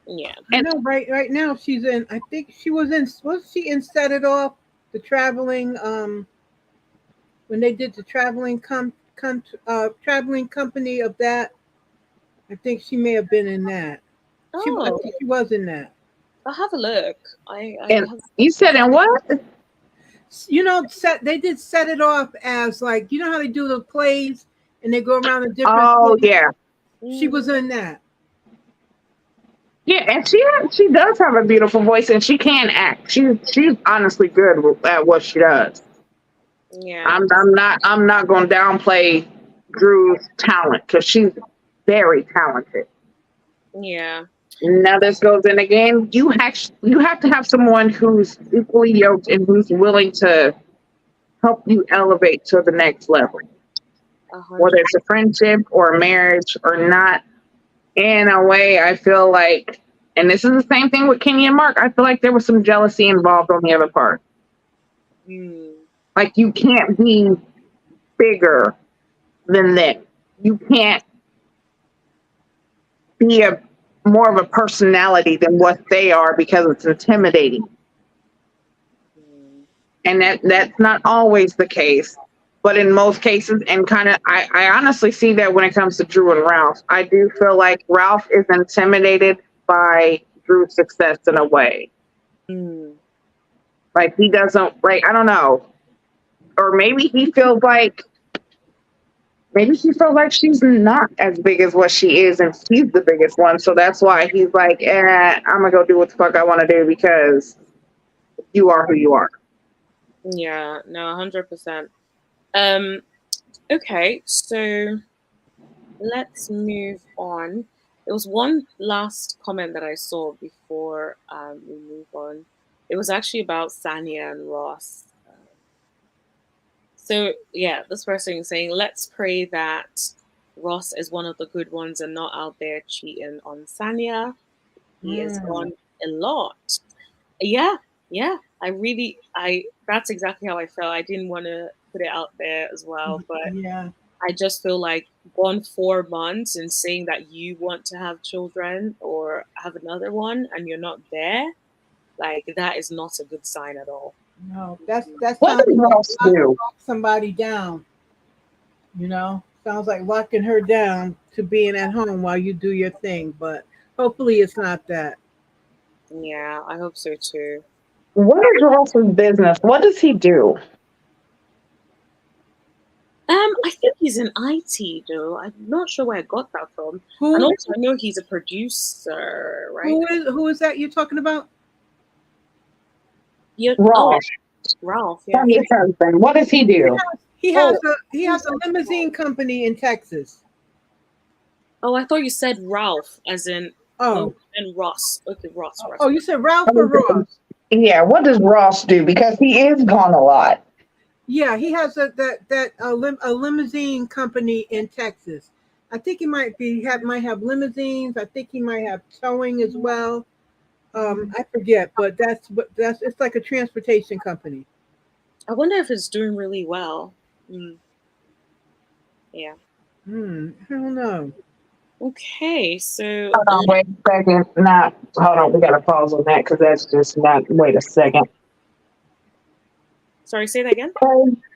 Yeah. I And know. Right now, she's in. I think she was in. Was she in Set It Off? The traveling. When they did the traveling company of that. I think she may have been in that. I Oh, think she was in that. I'll have a look. I and have. you said and what? They did Set It Off as like how they do the plays and they go around a different Oh city. yeah. She was Mm, in that. Yeah, and she does have a beautiful voice, and she can act. She's honestly good at what she does. yeah. I'm not going to downplay Drew's talent because she's very talented. Yeah. Now this goes in again. You have to have someone who's equally yoked and who's willing to help you elevate to the next level, A whether hundred. it's a friendship or a marriage or not. In a way, I feel like, and this is the same thing with Kenny and Mark. I feel like there was some jealousy involved on the other part. Mm, Like you can't be bigger than them. You can't be a more of a personality than what they are because it's intimidating. mm, And that's not always the case. But in most cases, and kind of, I honestly see that when it comes to Drew and Ralph. I do feel like Ralph is intimidated by Drew's success in a way. mm. Like he doesn't like I don't know. Or maybe he feels like she's not as big as what she is and she's the biggest one. So that's why he's like, I'm gonna go do what the fuck I wanna do because you are who you are. Yeah. No, 100%. Um. Okay. So let's move on. There was one last comment that I saw before we move on. It was actually about Sanya and Ross. So yeah, this person is saying, let's pray that Ross is one of the good ones and not out there cheating on Sanya. He is Mm. on a lot. Yeah, yeah. I that's exactly how I felt. I didn't want to put it out there as well, but Yeah. I just feel like gone 4 months and saying that you want to have children or have another one and you're not there, like that is not a good sign at all. No, that What sounds does like Ross do? lock somebody down. Sounds like locking her down to being at home while you do your thing. But hopefully, it's not that. Yeah, I hope so too. What is Ross's business? What does he do? I think he's in IT though. I'm not sure where I got that from. And Who also I know he's a producer, right? who is that you're talking about? You oh, Ross, Ralph, yeah. Sonya's husband. What does he He do? has he has Oh, a he has a limousine company in Texas. oh, I thought you said Ralph, as in Oh, and Ross. Okay, Ross, oh, Ross. you said Ralph or Ross? Yeah, what does Ross do? Because he is gone a lot. Yeah, he has a limousine company in Texas. I think he might have limousines. I think he might have towing as well. I forget, but that's it's like a transportation company. I wonder if it's doing really well. Mm, yeah. I don't know. Okay, so Hold on, wait a second. Not, hold on, we got to pause on that because that's just not, wait a second. sorry, say that again.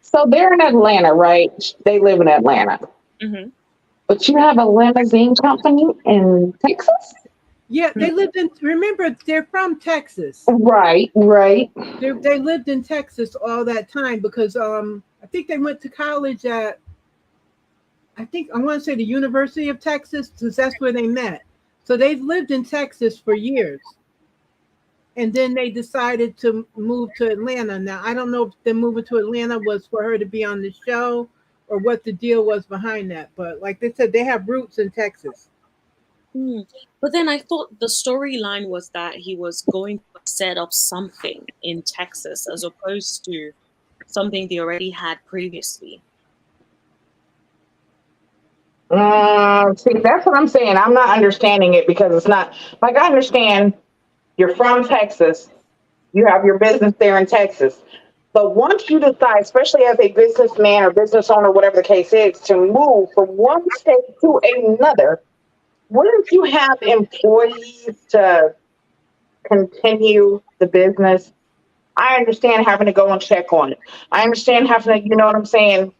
So they're in Atlanta, right? They live in Atlanta. Mm-hmm. But you have a limousine company in Texas? Yeah, they lived in. Remember, they're from Texas. Right, right. They lived in Texas all that time because I think they went to college at I think I want to say the University of Texas because that's where they met. So they've lived in Texas for years, and then they decided to move to Atlanta. Now I don't know if them moving to Atlanta was for her to be on the show or what the deal was behind that. But like they said, they have roots in Texas. Hmm. But then I thought the storyline was that he was going to set up something in Texas as opposed to something they already had previously. See, that's what I'm saying. I'm not understanding it because it's not like I understand you're from Texas, you have your business there in Texas. But once you decide, especially as a businessman or business owner, whatever the case is, to move from one state to another, wouldn't you have employees to continue the business? I understand having to go and check on it. I understand having to, you know what I'm saying,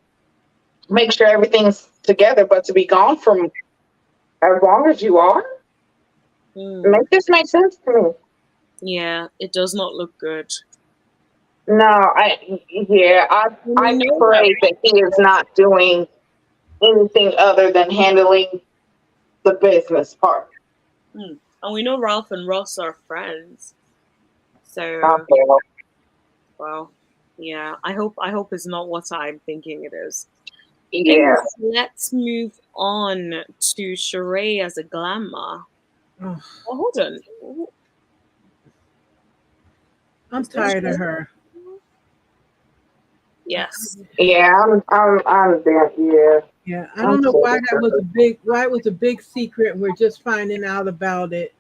make sure everything's together, but to be gone from as long as you are, Hmm. make this make sense to me. Yeah, it does not look good. No, I We know that. pray that he is not doing anything other than handling the business part. Hmm. And we know Ralph and Ross are friends. So, Okay. well, yeah, I hope it's not what I'm thinking it is. Yeah. Anyways, let's move on to Sheree as a glamour. Oh, Oh, hold on. I'm Is that tired of Sheree? her. Yes. Yeah, I'm there. Yeah, Yeah, I I'm don't know sure. why it was a big secret. We're just finding out about it,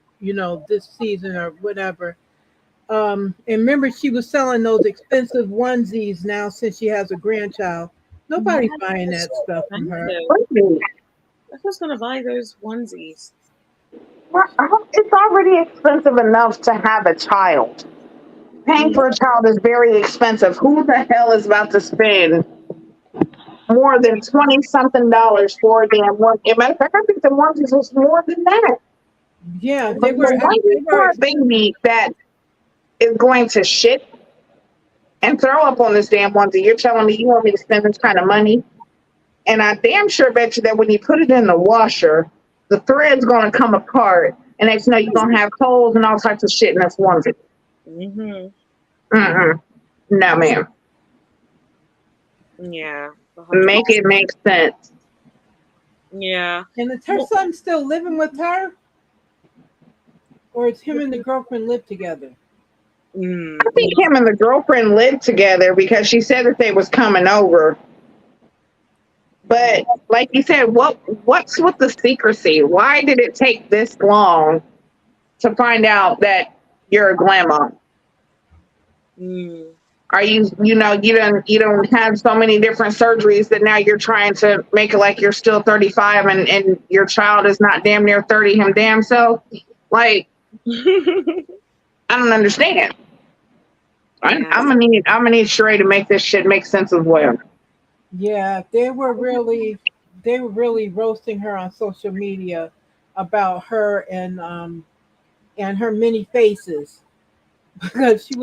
this season or whatever. And remember, she was selling those expensive onesies now since she has a grandchild. Yeah, Nobody's buying that's that so stuff from her. expensive. Really? Who's gonna buy those onesies? It's already expensive enough to have a child. Paying Mm, for a child is very expensive. Who the hell is about to spend more than 20 something dollars for a damn one? As a matter of fact, I think the onesies was more than that. Yeah, But the onesie for a baby that is going to shit and throw up on this damn onesie, you're telling me you want me to spend this kind of money? And I damn sure bet you that when you put it in the washer, the thread's going to come apart. And next you know, you're going to have holes and all types of shit in this onesie. mm-hmm. Mm-mm. No, ma'am. Yeah, 100%. Make it make sense. Yeah. And is her son still living with her? Or is him and the girlfriend live together? I think him and the girlfriend lived together because she said that they was coming over. But like you said, what's with the secrecy? Why did it take this long to find out that you're a grandma? Are you don't have so many different surgeries that now you're trying to make it like you're still 35 and your child is not damn near 30 him damn self? Like, I don't understand. I'm gonna need Sheree to make this shit make sense as well. Yeah, they were really roasting her on social media about her and her many faces because she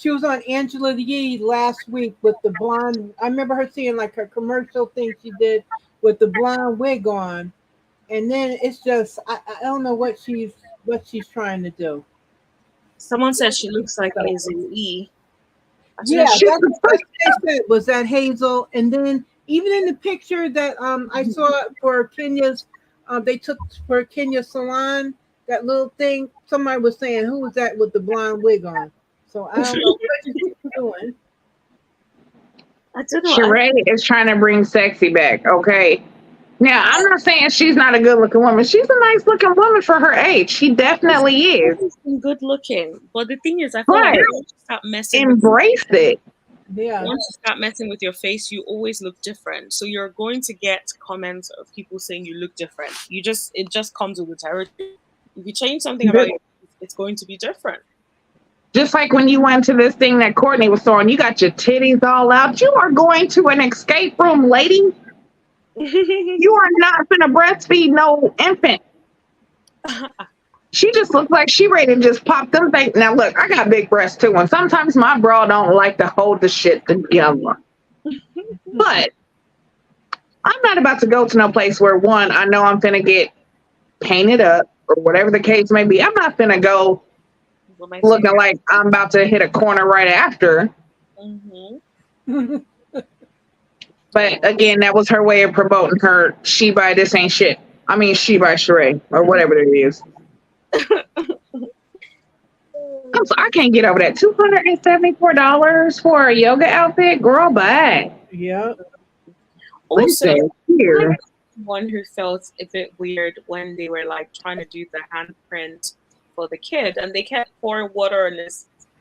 was on Angela Yee last week with the blonde. I remember her seeing like her commercial thing she did with the blonde wig on, and then it's just I don't know what she's trying to do. Someone said she looks like Hazel E. Yeah, that's what they said was that Hazel, and then even in the picture that I saw for Kenya's, they took for Kenya's salon, that little thing. Somebody was saying, "Who was that with the blonde wig on?" So I don't know what she's doing. I don't know. Sheree is trying to bring sexy back. Okay. Now, I'm not saying she's not a good looking woman. She's a nice looking woman for her age. She definitely is. Good looking. But the thing is, I feel like once you start messing embrace it. Yeah. Once you start messing with your face, you always look different. So you're going to get comments of people saying you look different. It just comes with the territory. If you change something about your face, it's going to be different. Just like when you went to this thing that Courtney was throwing, you got your titties all out. You are going to an escape room, lady. You are not gonna breastfeed no infant. She just looks like she ready to just pop them things. Now look, I got big breasts too, and sometimes my bra don't like to hold the shit together. But I'm not about to go to no place where one, I know I'm finna get painted up or whatever the case may be. I'm not finna go looking like I'm about to hit a corner right after. But again, that was her way of promoting her she buy this ain't shit. I mean she buy Sheree or whatever it is. I can't get over that. $274 for a yoga outfit? Girl, bye. Yeah. Also, one who felt a bit weird when they were like trying to do the handprint for the kid and they kept pouring water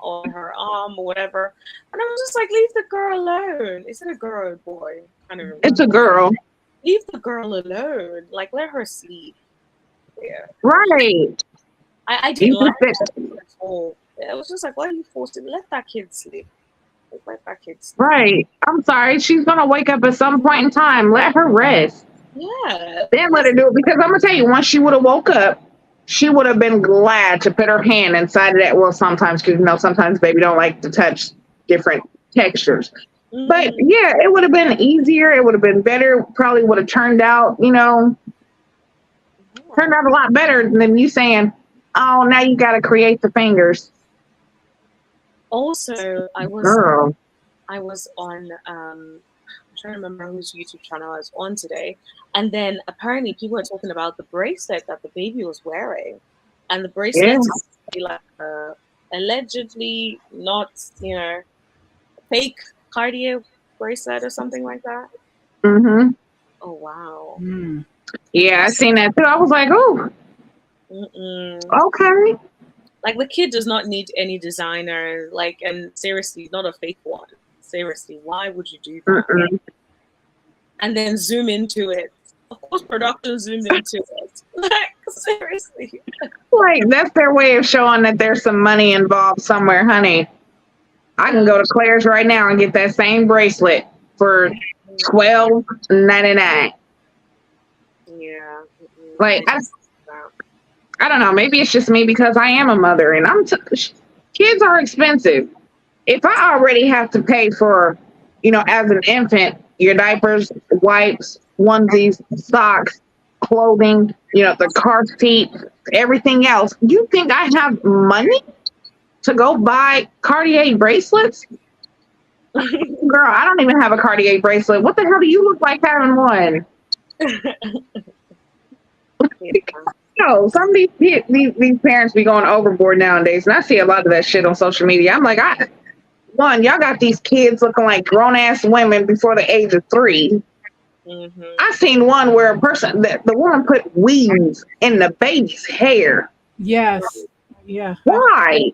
on her arm or whatever. And I was just like, leave the girl alone. Is it a girl or a boy? I don't remember. It's a girl. Leave the girl alone. Like, let her sleep. Yeah. Right. I didn't like that at all. It was just like, why are you forced to let that kid sleep? Let that kid sleep. Right. I'm sorry. She's going to wake up at some point in time. Let her rest. Yeah. Then let her do it. Because I'm going to tell you, once she would have woke up, she would have been glad to put her hand inside of that. Well, sometimes, because sometimes baby don't like to touch different textures. But yeah, it would have been easier. It would have been better. Probably would have turned out, turned out a lot better than you saying, oh, now you got to create the fingers. Also, I was on, I'm trying to remember whose YouTube channel I was on today. And then apparently people were talking about the bracelet that the baby was wearing. And the bracelet is like allegedly not, fake Cartier bracelet or something like that. Mm-hmm. Oh, wow. Yeah, I seen that too. I was like, oh, okay. Like, the kid does not need any designer. Like, and seriously, not a fake one. Seriously, why would you do that? And then zoom into it. Of course, production zoomed into it. Like, seriously. Like, that's their way of showing that there's some money involved somewhere, honey. I can go to Claire's right now and get that same bracelet for $12.99. Yeah. Like, I don't know. Maybe it's just me because I am a mother and kids are expensive. If I already have to pay for, as an infant, your diapers, wipes, onesies, socks, clothing, the car seat, everything else, you think I have money to go buy Cartier bracelets? Girl, I don't even have a Cartier bracelet. What the hell do you look like having one? Yeah. No, some of these parents be going overboard nowadays, and I see a lot of that shit on social media. I'm like, y'all got these kids looking like grown ass women before the age of 3. Mm-hmm. I seen one where the woman put weaves in the baby's hair. Yes. Yeah. Why?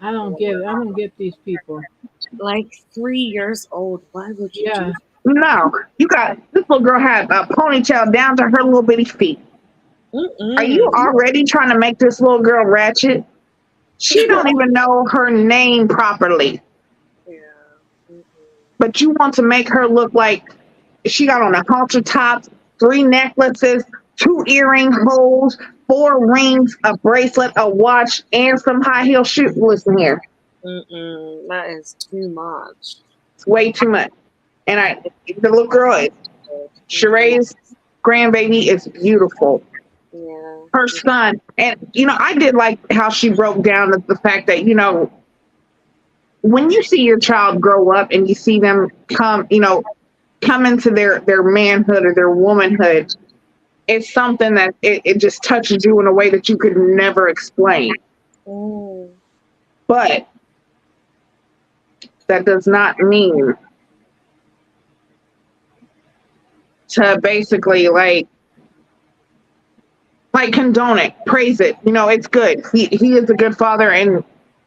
I don't get it. I don't get these people. Like 3 years old. Why would you do Yeah. that? No, you got this little girl had a ponytail down to her little bitty feet. Are you already trying to make this little girl ratchet? She don't even know her name properly. Yeah. Mm-mm. But you want to make her look like she got on a halter top, 3 necklaces, 2 earring holes, 4 rings, a bracelet, a watch, and some high heel shoes. Listen here, That is too much. it's way too much. And the little girl, Sheree's grandbaby, is beautiful. Yeah. Her son, and I did like how she broke down the fact that when you see your child grow up and you see them come into their manhood or their womanhood, it's something that it just touches you in a way that you could never explain. Mm. But that does not mean to basically like condone it, praise it. It's good. He is a good father, and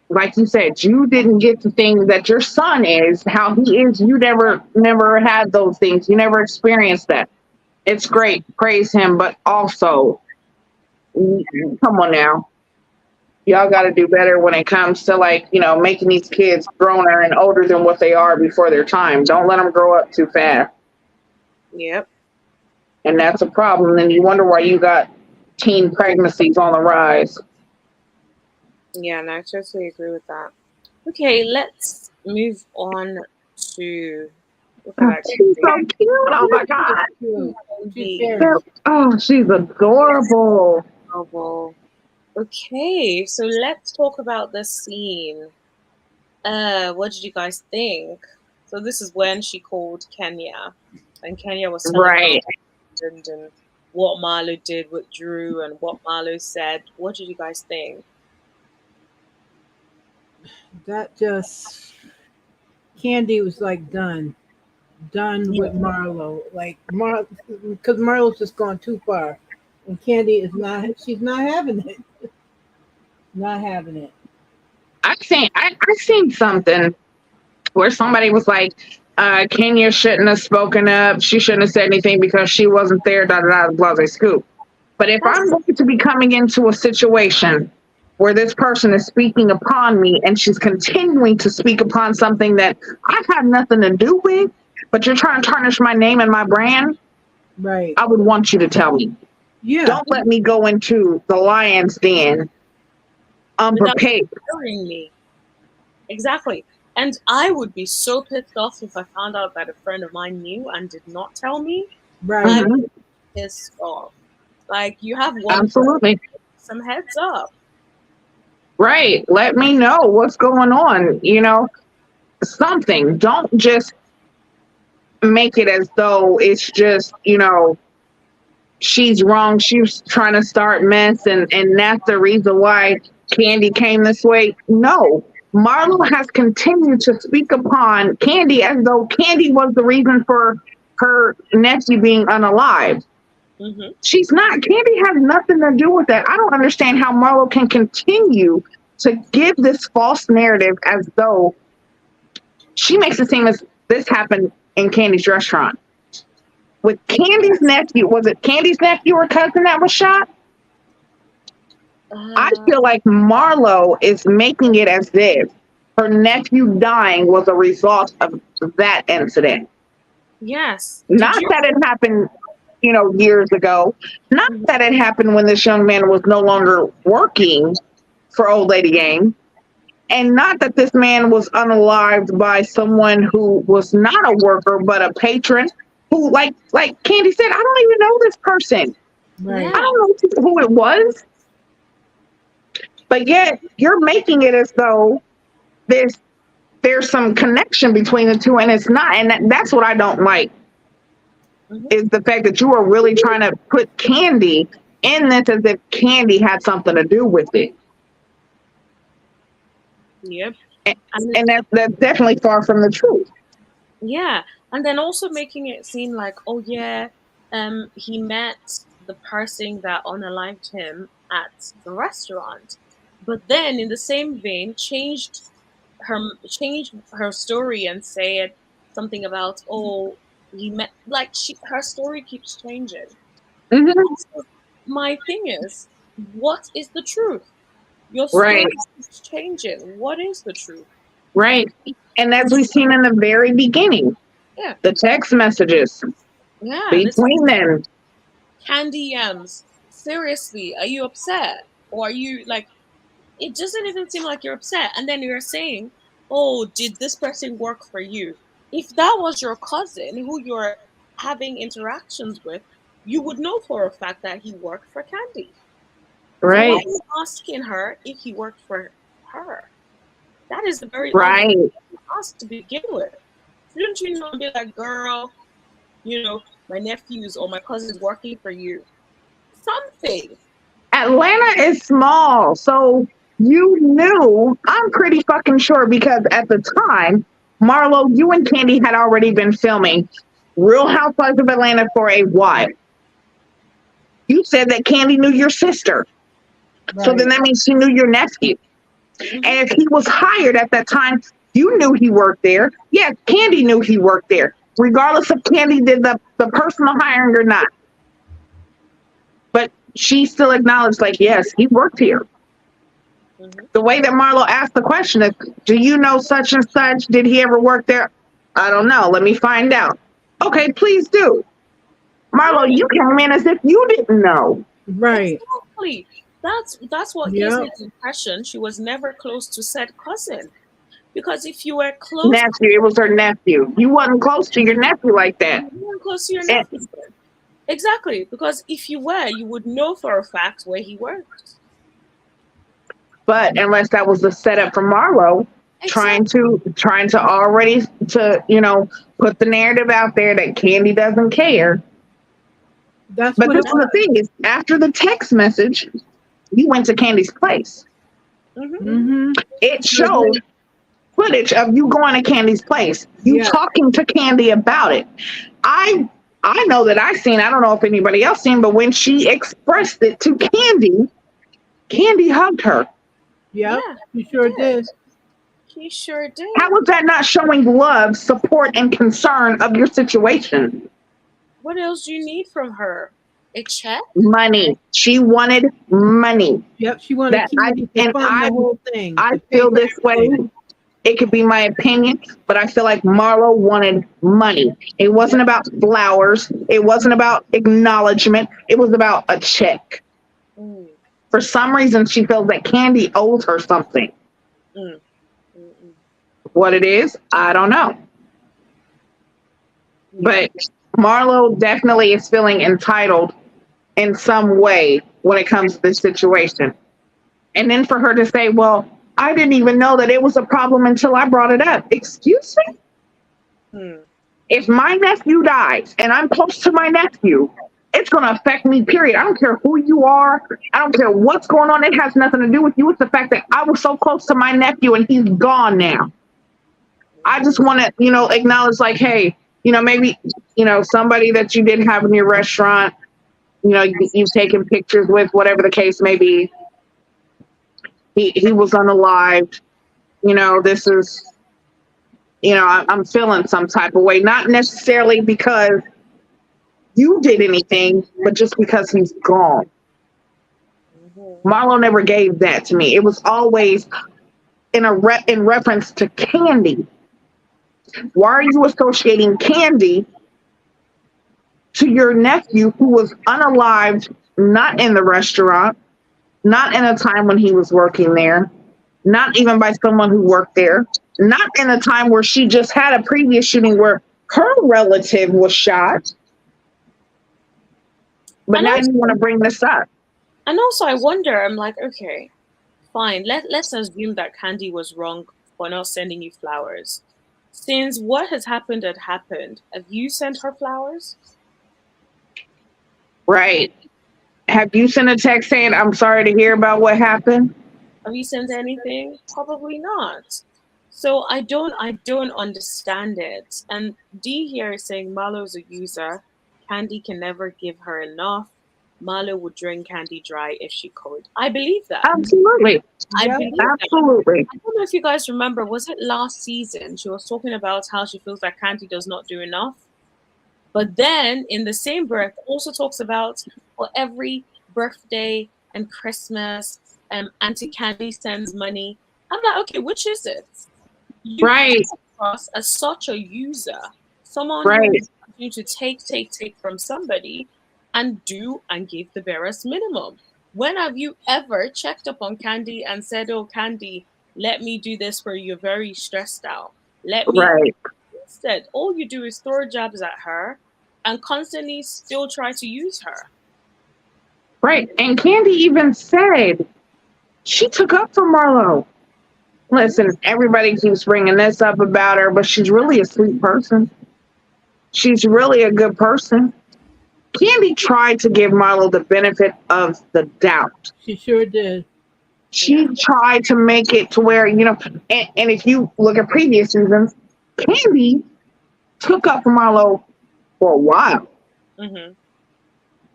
like you said, you didn't get the things that your son is, how he is. You never had those things. You never experienced that. It's great. Praise him, but also, come on now. Y'all got to do better when it comes to making these kids growner and older than what they are before their time. Don't let them grow up too fast. Yep. And that's a problem. And you wonder why you got teen pregnancies on the rise. Yeah, no, I totally agree with that. Okay, let's move on to look at that She's so cute. Oh my God. She's adorable. novel. Okay, so let's talk about the scene. What did you guys think? So this is when she called Kenya, and Kenya was telling Right. her and what Marlo did with Drew and what Marlo said. What did you guys think? That just Candy was like done with Marlo. Like because Marlo's just gone too far, and Candy is not. She's not having it. Not having it. I seen something where somebody was like, Kenya shouldn't have spoken up. She shouldn't have said anything because she wasn't there. Da da da. Blah blah. Scoop. But if I'm going to be coming into a situation where this person is speaking upon me and she's continuing to speak upon something that I've had nothing to do with, but you're trying to tarnish my name and my brand, right? I would want you to tell me. Yeah. Don't let me go into the lion's den unprepared. Me. Exactly. And I would be so pissed off if I found out that a friend of mine knew and did not tell me. Right. I would be pissed off. Like, you have one Absolutely. some heads up. Right. Let me know what's going on. Something. Don't just make it as though it's just, she's wrong. She's trying to start mess and that's the reason why Candy came this way. No. Marlo has continued to speak upon Candy as though Candy was the reason for her nephew being unalived. Mm-hmm. She's not. Candy has nothing to do with that. I don't understand how Marlo can continue to give this false narrative as though she makes it seem as this happened in Candy's restaurant. With Candy's nephew, was it Candy's nephew or cousin that was shot? I feel like Marlo is making it as if her nephew dying was a result of that incident. Yes. Not that it happened, years ago. Not that it happened when this young man was no longer working for Old Lady Gang. And not that this man was unalived by someone who was not a worker, but a patron who, like Candy said, I don't even know this person. Right. I don't know who it was. But yet you're making it as though there's some connection between the two, and it's not. And that's what I don't like. is the fact that you are really trying to put Kandi in this as if Kandi had something to do with it. Yep. And that's definitely far from the truth. Yeah, and then also making it seem like, oh yeah, he met the person that unalived him at the restaurant, but then in the same vein changed her story and said something about, oh, he met, like, her story keeps changing. Mm-hmm. So my thing is, what is the truth? Your Right, story keeps changing. What is the truth? right. And as we've seen in the very beginning, Yeah, the text messages yeah. This between them. Candy Yams, seriously, are you upset? Or are you like, it doesn't even seem like you're upset. And then you're saying, oh, did this person work for you? If that was your cousin who you're having interactions with, you would know for a fact that he worked for Candy. So why Right, are you asking her if he worked for her? That is a very odd right. question to ask to begin with. Shouldn't you know and be like, girl, my nephews or my cousins working for you? Something. Atlanta is small, so you knew. I'm pretty fucking sure because at the time, Marlo, you and Kandi had already been filming Real Housewives of Atlanta for a while. You said that Kandi knew your sister, so then Right. that means she knew your nephew. Mhm. And if he was hired at that time, you knew he worked there. Yes, Kandi knew he worked there, regardless if Kandi did the personal hiring or not. But she still acknowledged, like, yes, he worked here. Mhm. The way that Marlo asked the question is, do you know such and such? Did he ever work there? I don't know. Let me find out. Okay, please do. Marlo, Right. you came in as if you didn't know. Right. Exactly. That's what gives Yeah. me the impression she was never close to said cousin. Because if you were close, Nephew, it was her nephew. You wasn't close to your nephew like that. you weren't close to your And, nephew. Exactly. Because if you were, you would know for a fact where he worked. but unless that was the setup for Marlo, trying Exactly. to already to put the narrative out there that Kandi doesn't care. That's But what this it was the was. thing is after the text message, you went to Candy's place. Mm-hmm. Mm-hmm. It Sure showed did. footage of you going to Candy's place, you Yeah. talking to Candy about it. I I know that I seen. I don't know if anybody else seen, but when she expressed it to Candy, Candy hugged her. Yep. Yeah, You he sure did. did. He sure How did. was that not showing love, support, and concern of your situation? What else do you need from her? A check? Money. She wanted money. Yep. She wanted That I Candy to and fund the whole thing, I to pay feel for this way. everything. It could be my opinion, but I feel like Marlo wanted money. It wasn't Yep. about flowers. It wasn't about acknowledgement. It was about a check. Mm, For some reason, she feels that Candy owes her something. mm, mm, mm. What it is, I don't know. Yeah. But Marlo definitely is feeling entitled in some way when it comes to this situation. And then for her to say, well, I didn't even know that it was a problem until I brought it up. Excuse me? Mm, If my nephew dies and I'm close to my nephew, it's going to affect me, period. I don't care who you are. I don't care what's going on. It has nothing to do with you. It's the fact that I was so close to my nephew and he's gone now. I just mhm. want to, acknowledge like, hey, maybe, somebody that you didn't have in your restaurant, you've taken pictures with, whatever the case may be. He was unalived. This is, I'm feeling some type of way, not necessarily because you did anything, but just because he's gone. Mhm. Marlo never gave that to me. It was always in reference to Candy. Why are you associating Candy to your nephew who was unalived, not in the restaurant, not in a time when he was working there, not even by someone who worked there, not in a time where she just had a previous shooting where her relative was shot, but And now you want to also, bring this up. I wonder. I'm like, okay, fine. Let's assume that Candy was wrong for not sending you flowers. Since what has happened had happened, have you sent her flowers? Right. Have you sent a text saying, I'm sorry to hear about what happened? Have you sent anything? Probably not. So I don't understand it. And D here is saying Marlo's a user. Candy can never give her enough. Marlo would drain Candy dry if she could. I believe that. Absolutely. I Yep. believe that. Absolutely. I don't know if you guys remember, was it last season? She was talking about how she feels like Candy does not do enough. But then in the same breath, also talks about for every birthday and Christmas, Auntie Candy sends money. I'm like, okay, which is it? You come Right. across as such a user, someone who Right. wants you to take from somebody and do and give the barest minimum. When have you ever checked up on Candy and said, oh, Candy, let me do this for you? You're very stressed out. Let me. Right. Instead, all you do is throw jabs at her and constantly still try to use her. Right. And Candy even said she took up for Marlo. Listen, everybody keeps bringing this up about her, but she's really a sweet person. She's really a good person. Candy tried to give Marlo the benefit of the doubt. She sure did. She Yeah. tried to make it to where, and if you look at previous seasons, Candy took up for Marlo for a while. Mm-hmm.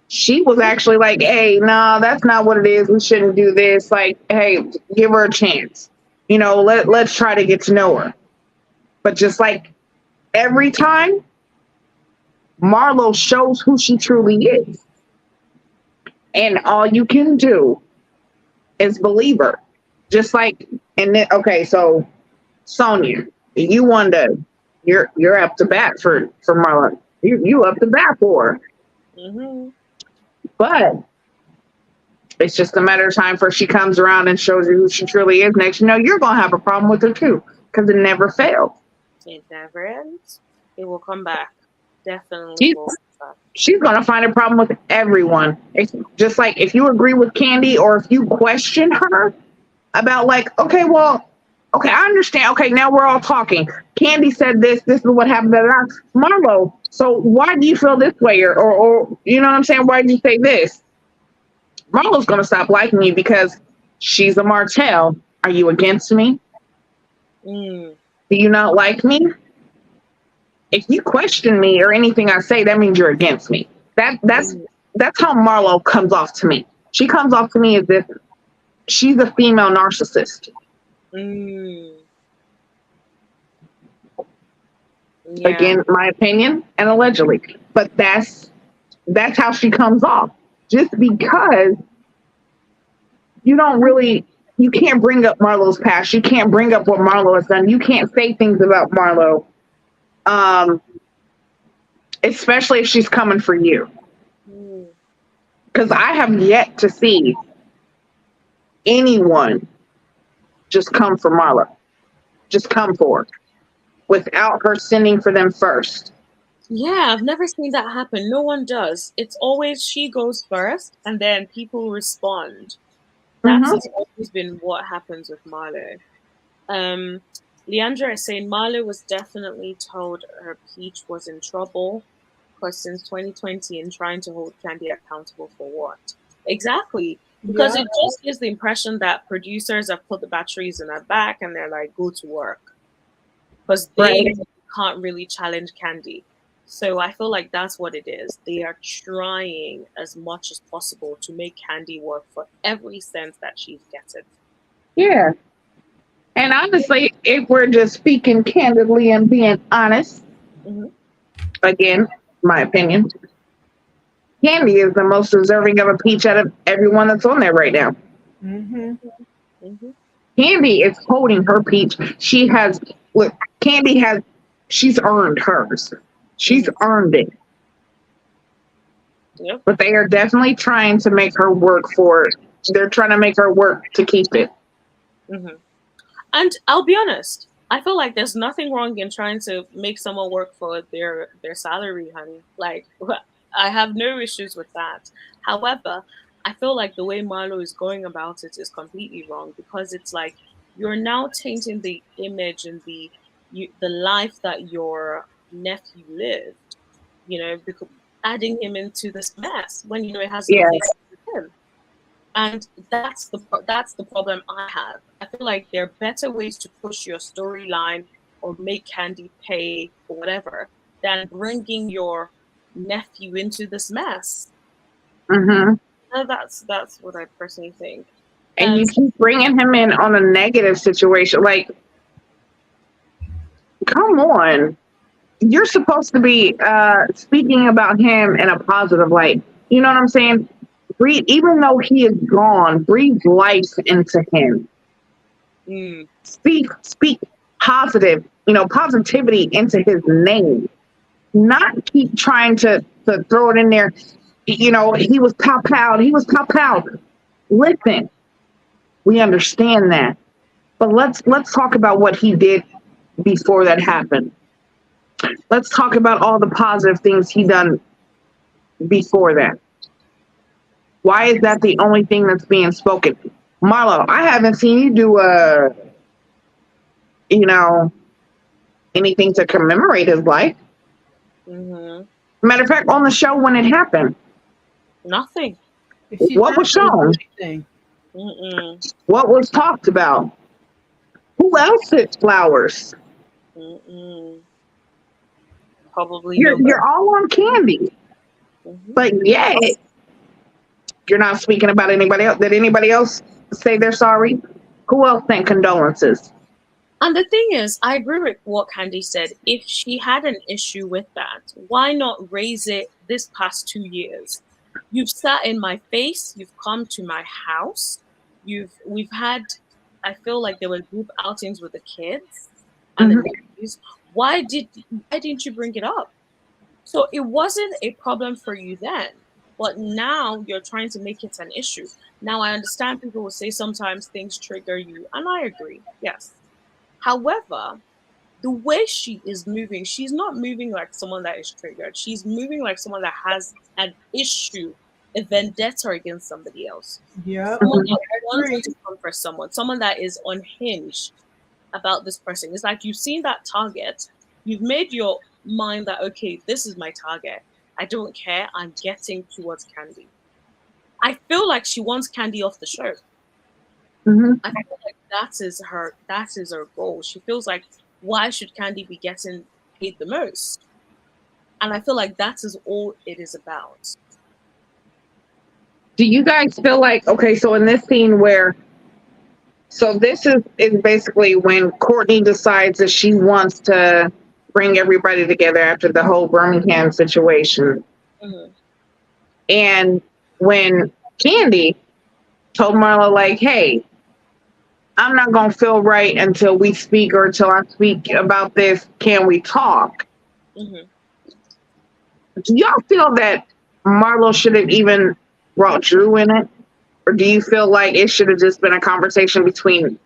She was actually like, hey, no, that's not what it is. We shouldn't do this. Like, hey, give her a chance. Let's try to get to know her. But just like every time, Marlo shows who she truly is. And all you can do is believe her. Just like, and then, okay, so Sonia, you Wanda, you're up to bat for Marlo. You up to bat for her. Mm-hmm. But it's just a matter of time for she comes around and shows you who she truly is. Next, you're gonna have a problem with her too, because it never fails. It never ends. It will come back. Definitely She, will come back. she's gonna find a problem with everyone. It's just like if you agree with Candy or if you question her about like, okay, well, okay, I understand. Okay, now we're all talking. Candy said this. This is what happened. Marlo. So why do you feel this way, or you know what I'm saying? Why did you say this? Marlo's gonna stop liking you because she's a Martell. Are you against me? Mm. Do you not like me? If you question me or anything I say, that means you're against me. Mm. That's how Marlo comes off to me. She comes off to me as if she's a female narcissist. Mm. Yeah. Again, my opinion and allegedly. But that's how she comes off. Just because you don't really you can't bring up Marlo's past. You can't bring up what Marlo has done. You can't say things about Marlo. Um, especially if she's coming for you. Mm. Because I have yet to see anyone just come for Marlo. Just come for her without her sending for them first. Yeah, I've never seen that happen. No one does. It's always she goes first and then people respond. That Mm-hmm. has always been what happens with Marlo. Um, Leandra is saying Marlo was definitely told her Peach was in trouble because since 2020 and trying to hold Candy accountable for what? Exactly. Because Yep. it just gives the impression that producers have put the batteries in her back and they're like, go to work. Because they Right. can't really challenge Candy. So I feel like that's what it is. They are trying as much as possible to make Candy work for every cent that she's getting. Yeah. And honestly, if we're just speaking candidly and being honest, Mm-hmm. again, my opinion, Candy is the most deserving of a peach out of everyone that's on there right now. Mm-hmm. Mm-hmm. Candy is holding her peach. She has look. Candy has. She's earned hers. She's Mm-hmm. earned it. Yep. But they are definitely trying to make her work for it. They're trying to make her work to keep it. Mm-hmm. And I'll be honest, I feel like there's nothing wrong in trying to make someone work for their salary, honey. Like I have no issues with that. However, I feel like the way Marlo is going about it is completely wrong because it's like you're now tainting the image and the life that your nephew lived. You know, because adding him into this mess when you know it has Yeah. nothing to do with him. And that's the problem I have. I feel like there are better ways to push your storyline or make Kandi pay or whatever than bringing your nephew into this mess. Mm-hmm. So that's what I personally think. And you keep bringing him in on a negative situation. Like, come on. You're supposed to be speaking about him in a positive light. You know what I'm saying? Breathe, even though he is gone, breathe life into him. Speak positive, positivity into his name. Not keep trying to throw it in there. He was pow pow. He was pow pow. Listen, we understand that, but let's talk about what he did before that happened. Let's talk about all the positive things he done before that. Why is that the only thing that's being spoken? Marlo, I haven't seen you do anything to commemorate his life. Mm-hmm. Matter of fact, on the show when it happened, nothing. What was shown? What was talked about? Who else did flowers? Probably you're all on Kandi, but yet you're not speaking about anybody else. Did anybody else say they're sorry? Who else sent condolences? And the thing is, I agree with what Kandi said. If she had an issue with that, why not raise it this past 2 years? You've sat in my face. You've come to my house. We've had. I feel like there were group outings with the kids and the nephews. Why didn't you bring it up? So it wasn't a problem for you then, but now you're trying to make it an issue. Now I understand people will say sometimes things trigger you, and I agree. Yes. However, the way she is moving, she's not moving like someone that is triggered. She's moving like someone that has an issue, a vendetta against somebody else. Yeah. Someone that wants to come for someone that is unhinged about this person. It's like you've seen that target, you've made your mind that, okay, this is my target. I don't care. I'm getting towards Kandi. I feel like she wants Kandi off the show. I feel like that is her goal. She feels like, why should Kandi be getting paid the most? And I feel like that is all it is about. Do you guys feel like, okay, so in this scene this is basically when Courtney decides that she wants to bring everybody together after the whole Birmingham situation. And when Kandi told Marlo, like, hey, I'm not going to feel right until we speak or until I speak about this. Can we talk? Do y'all feel that Marlo should have even brought Drew in it? Or do you feel like it should have just been a conversation between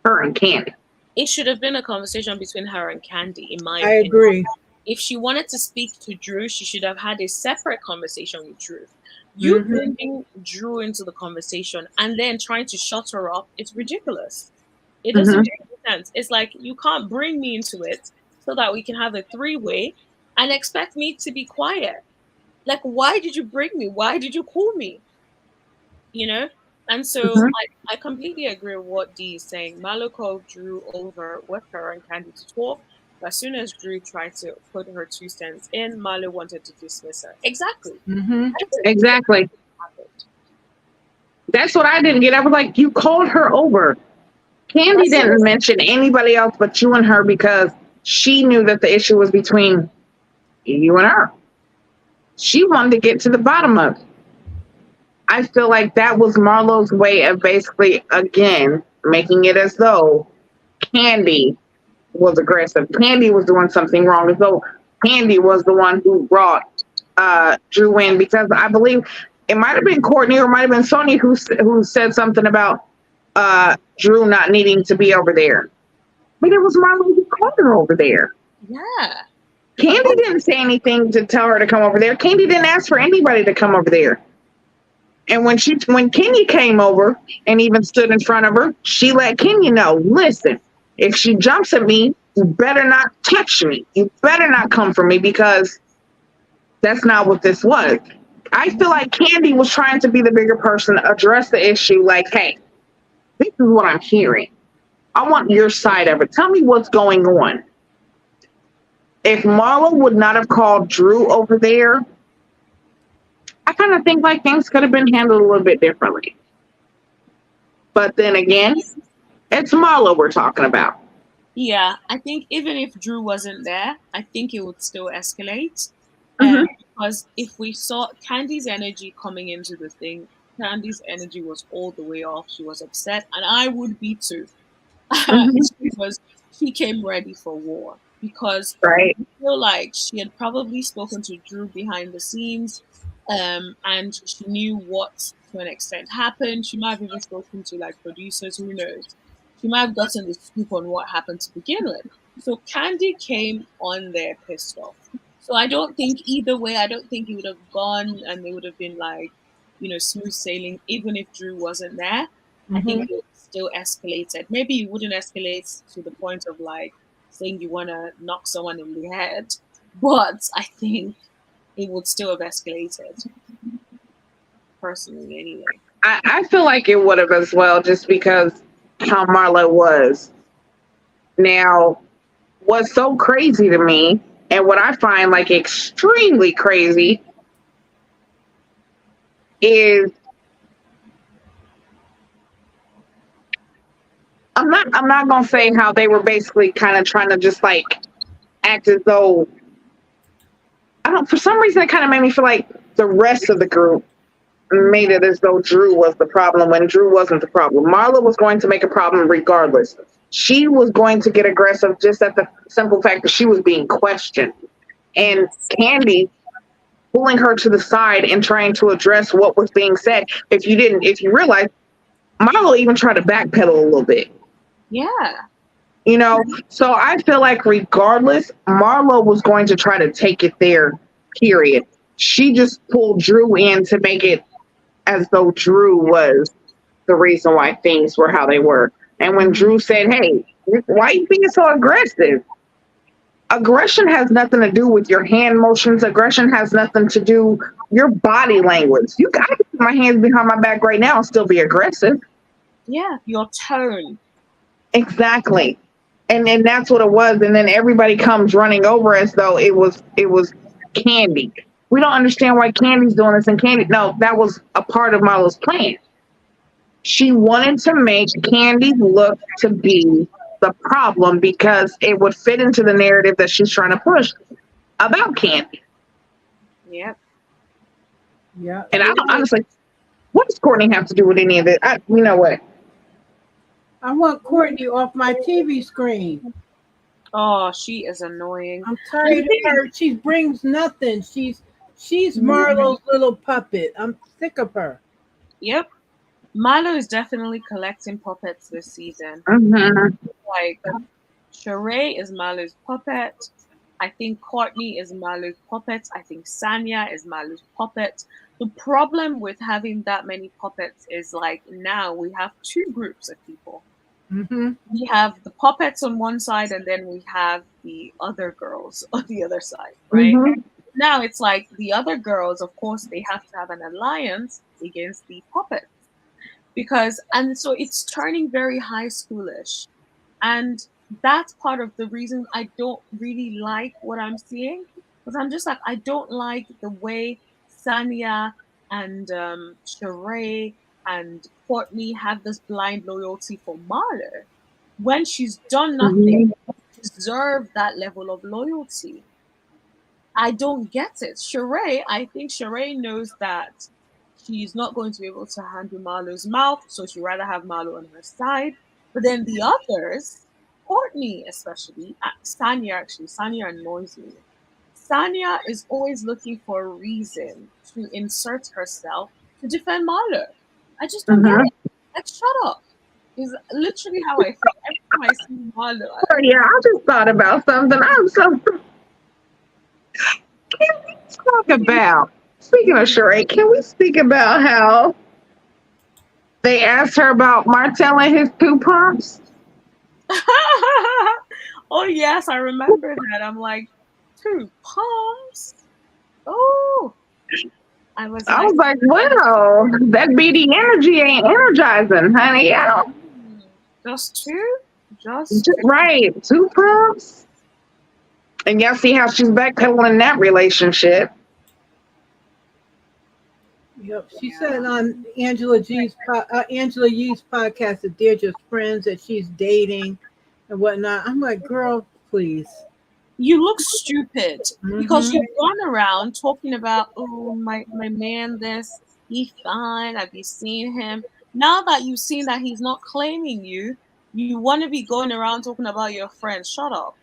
her and Kandi? It should have been a conversation between her and Kandi, in my opinion. I agree. If she wanted to speak to Drew, she should have had a separate conversation with Drew. You bringing Drew into the conversation and then trying to shut her up, it's ridiculous. It doesn't make sense. It's like, you can't bring me into it so that we can have a three-way and expect me to be quiet. Like, why did you bring me? Why did you call me? And so I completely agree with what Dee is saying. Marlo called Drew over with her and Kandi to talk. But as soon as Drew tried to put her 2 cents in, Marlo wanted to dismiss her. Exactly. Exactly. That's what I didn't get. I was like, you called her over. Kandi didn't mention anybody else but you and her because she knew that the issue was between you and her. She wanted to get to the bottom of it. I feel like that was Marlo's way of basically, again, making it as though Kandi was aggressive. Kandi was doing something wrong, as though Kandi was the one who brought Drew in, because I believe it might have been Courtney or it might have been Sonya who said something about Drew not needing to be over there. But it was Marlo who called her over there. Yeah. Kandi didn't say anything to tell her to come over there. Kandi didn't ask for anybody to come over there. And when Kenya came over and even stood in front of her, she let Kenya know, listen, if she jumps at me, you better not touch me. You better not come for me, because That's not what this was. I feel like Kandi was trying to be the bigger person, address the issue like, hey, this is what I'm hearing. I want your side of it. Tell me what's going on. If Marlo would not have called Drew over there, I kind of think like things could have been handled a little bit differently. But then again, it's Marlo we're talking about. Yeah, I think even if Drew wasn't there, I think it would still escalate. Mm-hmm. Because if we saw Candy's energy coming into the thing, Candy's energy was all the way off. She was upset, and I would be too. Mm-hmm. She came ready for war because Right. I feel like she had probably spoken to Drew behind the scenes, and she knew what to an extent happened. She might have even spoken to like producers, who knows. She might have gotten the scoop on what happened to begin with. So Candy came on there pissed off. So I don't think either way, I don't think it would have gone and they would have been like, smooth sailing, even if Drew wasn't there. I think it still escalated. Maybe you wouldn't escalate to the point of like saying you want to knock someone in the head, but I think it would still have escalated, personally, anyway. I feel like it would have as well, just because how Marlo was. Now, what's so crazy to me, and what I find like extremely crazy, is I'm not gonna say how they were basically kind of trying to just like act as though, I don't, for some reason it kind of made me feel like the rest of the group made it as though Drew was the problem when Drew wasn't the problem. Marlo was going to make a problem regardless. She was going to get aggressive just at the simple fact that she was being questioned. And Kandi pulling her to the side and trying to address what was being said. If you realize, Marlo even tried to backpedal a little bit. Yeah. So I feel like regardless, Marlo was going to try to take it there, period. She just pulled Drew in to make it as though Drew was the reason why things were how they were. And when Drew said, hey, why are you being so aggressive? Aggression has nothing to do with your hand motions. Aggression has nothing to do your body language. I can put my hands behind my back right now and still be aggressive. Yeah, your tone. Exactly. And then that's what it was. And then everybody comes running over as though it was Kandi. We don't understand why Candy's doing this. And Kandi, no, that was a part of Marlo's plan. She wanted to make Kandi look to be the problem because it would fit into the narrative that she's trying to push about Kandi. Yep. Yeah. And I don't, honestly, what does Courtney have to do with any of it? You know what? I want Courtney off my TV screen. Oh, she is annoying. I'm tired of her. She brings nothing. She's Marlo's little puppet. I'm sick of her. Yep. Milo is definitely collecting puppets this season. Mm-hmm. Like, Sheree is Malo's puppet. I think Courtney is Malo's puppet. I think Sanya is Malo's puppet. The problem with having that many puppets is like now we have two groups of people. Mm-hmm. We have the puppets on one side, and then we have the other girls on the other side, right? Mm-hmm. Now it's like the other girls, of course, they have to have an alliance against the puppets. And so it's turning very high schoolish. And that's part of the reason I don't really like what I'm seeing. Because I'm just like, I don't like the way Sanya and Sheree and Courtney have this blind loyalty for Marlo when she's done nothing to deserve that level of loyalty. I don't get it. I think Sheree knows that she's not going to be able to handle Marlo's mouth, so she'd rather have Marlo on her side. But then the others, Courtney especially, Sanya annoys me. Sanya is always looking for a reason to insert herself to defend Marlo. I just don't get it. Like, shut up. Is literally how I feel every time I see Marlo. Oh, yeah, I just thought about something. I'm so. Can we talk about, speaking of Sheree, can we speak about how they asked her about Martell and his two pumps? Oh yes, I remember that. I'm like, two pumps? Oh, I was I like, was like, well, that BD energy ain't energizing, honey. I don't. just two? Just two. Right, 2 pumps. And y'all see how she's backpedaling in that relationship. Yep. She said on Angela Yee's podcast that they're just friends, that she's dating and whatnot. I'm like, girl, please. You look stupid because Mm-hmm. you run around talking about, oh, my man, this, he fine. Have you seen him? Now that you've seen that he's not claiming you, you want to be going around talking about your friends. Shut up.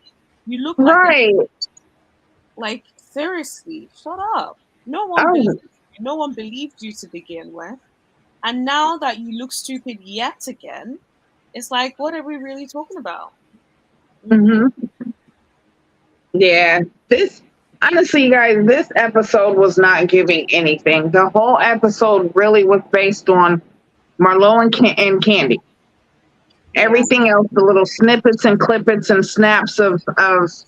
You look Right. like seriously, shut up. No one Oh, believed you. No one believed you to begin with. And now that you look stupid yet again, it's like, what are we really talking about? hmm yeah. This, honestly, you guys, this episode was not giving anything. The whole episode really was based on Marlo and Candy. Yeah, Everything else, the little snippets and clippets and snaps of this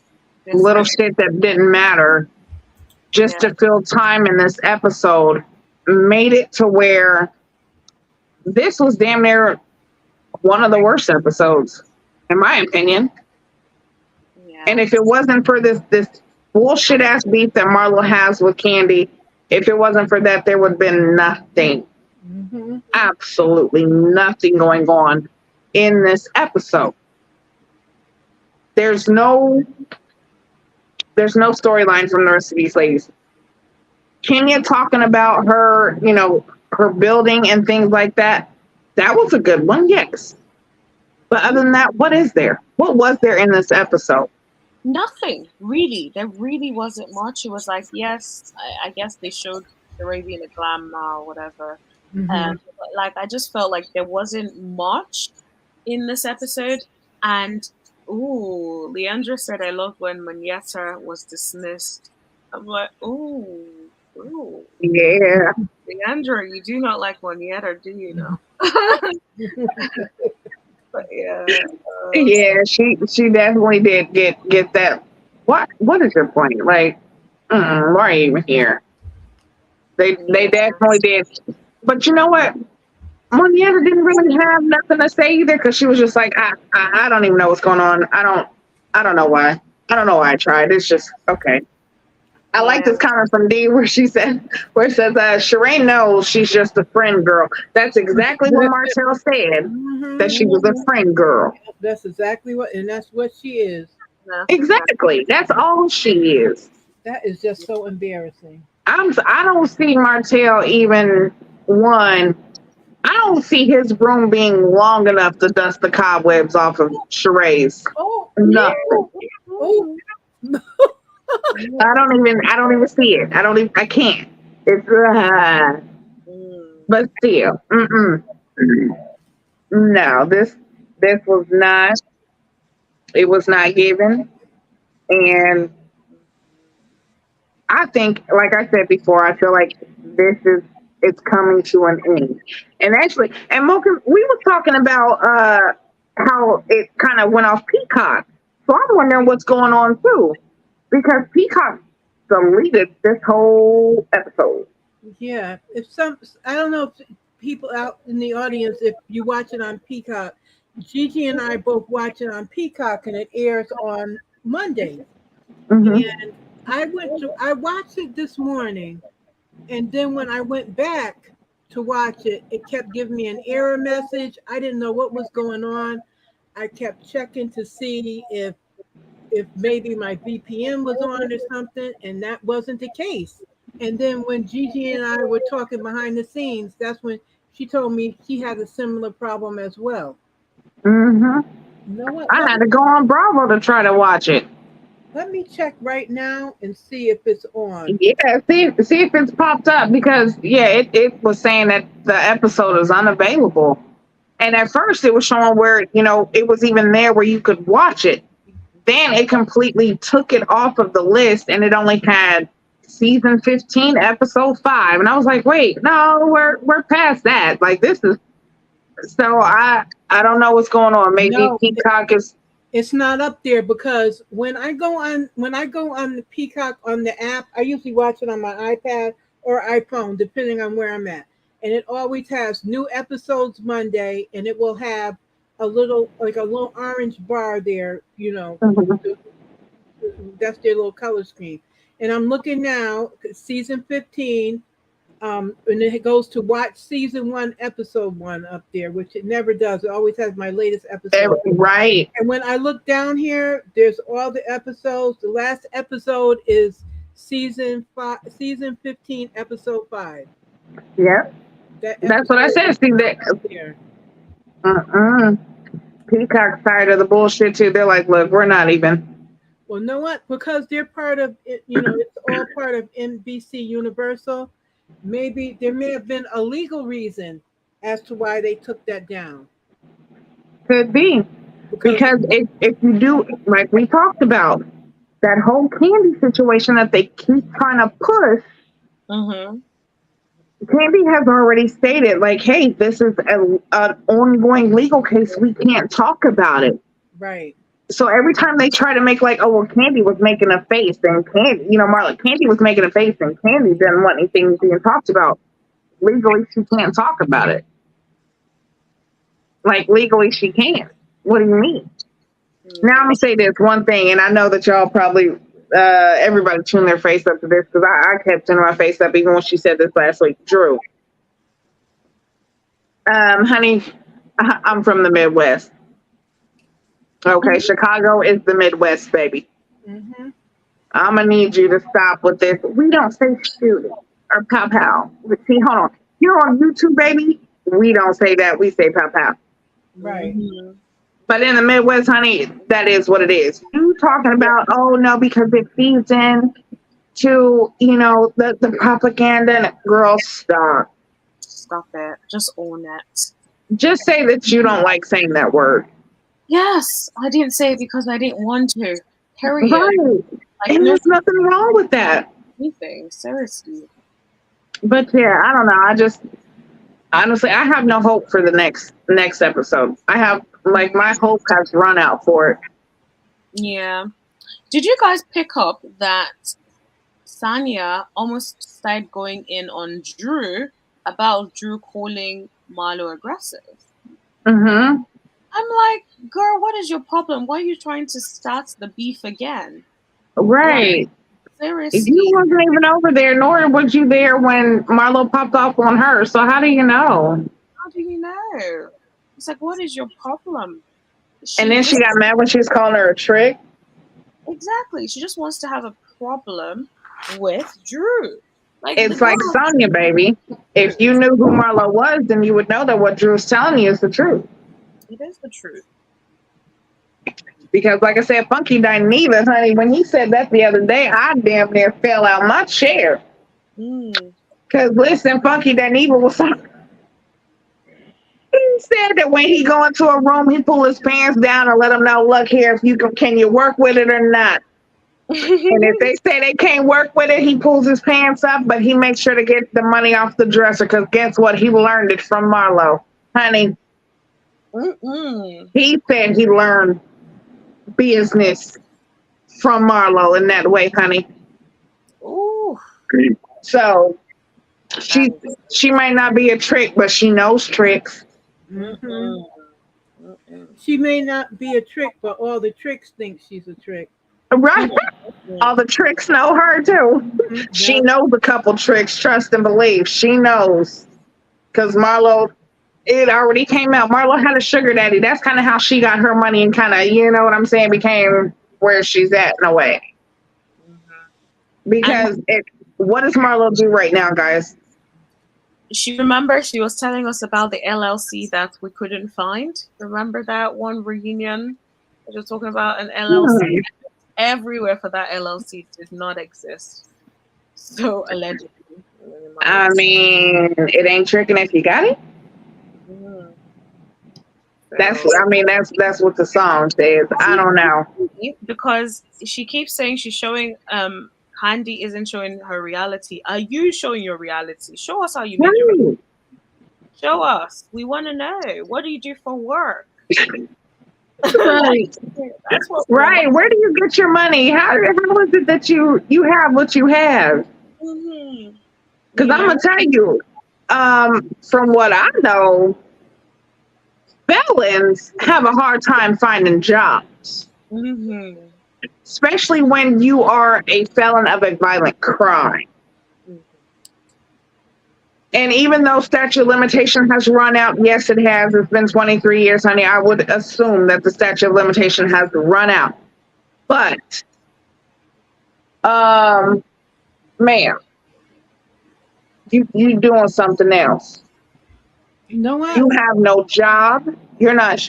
little shit that didn't matter, just yeah, to fill time in this episode, made it to where this was damn near one of the worst episodes, in my opinion. yeah, And if it wasn't for this bullshit ass beef that Marlo has with Candy, if it wasn't for that, there would have been nothing, Mm-hmm. absolutely nothing going on in this episode. There's no storyline from the rest of these ladies. Kenya talking about her, her building and things like that. That was a good one, yes. But other than that, what is there? What was there in this episode? nothing really. There really wasn't much. It was like, yes, I guess they showed Arabian glam or whatever. Mm-hmm. But like I just felt like there wasn't much in this episode. And ooh, Leandra said, "I love when Monietta was dismissed." I'm like, ooh, Yeah. Leandra, you do not like Monietta, do you know? But yeah, Yeah, she definitely did get that. What is your point? Like, why are you even here? They yeah, definitely did. But you know what? Monietta didn't really have nothing to say either, because she was just like, I don't even know what's going on. I don't know why. I don't know why I tried. It's just okay. I like yeah, this comment from D where it says, Sheree knows she's just a friend girl. That's exactly what Martell said, Mm-hmm. that she was a friend girl. That's exactly that's what she is. yeah, Exactly. That's all she is. That is just so embarrassing. I don't see Martell even one. I don't see his broom being long enough to dust the cobwebs off of Sheree's. Oh, Nothing. oh. I don't even see it. I can't. It's but still. No, this was not, it was not given. And I think, like I said before, I feel like it's coming to an end. And actually, and Mocha, we were talking about how it kind of went off Peacock. So I'm wondering what's going on too, because Peacock deleted this whole episode. Yeah. I don't know if people out in the audience, if you watch it on Peacock, Gigi and I both watch it on Peacock, and it airs on Monday. Mm-hmm. And I watched it this morning, and then when I went back to watch it, it kept giving me an error message. I didn't know what was going on. I kept checking to see if maybe my VPN was on or something, and that wasn't the case. And then when Gigi and I were talking behind the scenes, that's when she told me she had a similar problem as well. Mm-hmm. You know what? I had to go on Bravo to try to watch it. Let me check right now and see if it's on. Yeah, see if it's popped up, because it was saying that the episode is unavailable. And at first it was showing where, it was even there where you could watch it. Then it completely took it off of the list, and it only had season 15, episode 5. And I was like, wait, no, we're past that. Like, this is, so I don't know what's going on. Maybe No, Peacock is It's not up there because when I go on the Peacock on the app, I usually watch it on my iPad or iPhone, depending on where I'm at. And it always has new episodes Monday, and it will have a little orange bar there, Mhm. that's their little color scheme. And I'm looking now, season 15, and it goes to watch season 1, episode 1 up there, which it never does. It always has my latest episode. Right. And when I look down here, there's all the episodes. The last episode is season 15, episode 5. Yep. That That's what I episode said. is See not that. up there. Uh-uh. Peacock's tired of the bullshit too. They're like, look, we're not even. Well, know what? Because they're part of it, it's all part of NBC Universal. Maybe there may have been a legal reason as to why they took that down. Could be. Because Because if you do, like we talked about, that whole Candy situation that they keep trying to push, Mm-hmm. Candy has already stated, like, hey, this is an ongoing legal case. We can't talk about it. right, So every time they try to make like, oh well, Candy was making a face, and Candy, Marla, Candy was making a face, and Candy didn't want anything being talked about. Legally, she can't talk about it. Like legally, she can't. What do you mean? Now I'm gonna say this one thing, and I know that y'all probably everybody tuned their face up to this because I kept tuning my face up even when she said this last week. Drew, honey, I'm from the Midwest. Okay, Chicago is the Midwest, baby. mm-hmm. I'm gonna need you to stop with this. We don't say shoot or pow pow. See, hold on. You're on YouTube, baby. We don't say that. We say pow pow. Right. Mm-hmm. But in the Midwest, honey, that is what it is. You talking about, oh no, because it feeds in to, the propaganda. And girl, stop. Stop it. Just own it. Just say that you don't like saying that word. Yes, I didn't say it because I didn't want to. Period. Right. Like And no there's nothing wrong with that. anything. Seriously. But yeah, I don't know. I just honestly I have no hope for the next episode. I have like my hope has run out for it. Yeah. Did you guys pick up that Sanya almost started going in on Drew about Drew calling Marlo aggressive? Mm-hmm. I'm like, girl, what is your problem? Why are you trying to start the beef again? Like, Right. You seriously. wasn't even over there, nor was you there when Marlo popped off on her. So how do you know? How do you know? It's like, what is your problem? And She then she just got mad when she was calling her a trick. exactly. She just wants to have a problem with Drew. Like the It's like girl. Sonya, baby. If you knew who Marlo was, then you would know that what Drew's telling you is the truth. It is the truth. Because, like I said, Funky Dineva, honey, when he said that the other day, I damn near fell out my chair. Mm. Because, listen, Funky Dineva was he said that when he go into a room, he pull his pants down and let them know, look here, if you can you work with it or not? And if they say they can't work with it, he pulls his pants up, but he makes sure to get the money off the dresser because guess what? He learned it from Marlo. Honey, Mm-mm. he said he learned business from Marlo in that way, honey. Ooh. So she might not be a trick, but she knows tricks. Mm-hmm. Mm-mm. She may not be a trick, but all the tricks think she's a trick. Right? All the tricks know her too. She Yep. knows a couple tricks, trust and believe. She knows. Because Marlo, it already came out. Marlo had a sugar daddy. That's kind of how she got her money and kind of, you know what I'm saying, became where she's at in a way. Because what does Marlo do right now, guys? She was telling us about the LLC that we couldn't find. Remember that one reunion? She was talking about an LLC. Everywhere for that LLC did not exist. So allegedly. I mean, it ain't tricking if you got it. Mm. That's what the song says. I don't know. Because she keeps saying she's showing Candy isn't showing her reality. Are you showing your reality? Show us how you make your Right. show us. We want to know. What do you do for work? Right. That's what Right. Where do you get your money? How is it that you have what you have? Mm-hmm. Because You I'm know? gonna tell you, from what I know, felons have a hard time finding jobs, Mm-hmm. especially when you are a felon of a violent crime. Mm-hmm. And even though statute of limitation has run out, yes, it has. It's been 23 years, honey. I would assume that the statute of limitation has run out. But, ma'am, you doing something else. You know You what? have no job. You're not.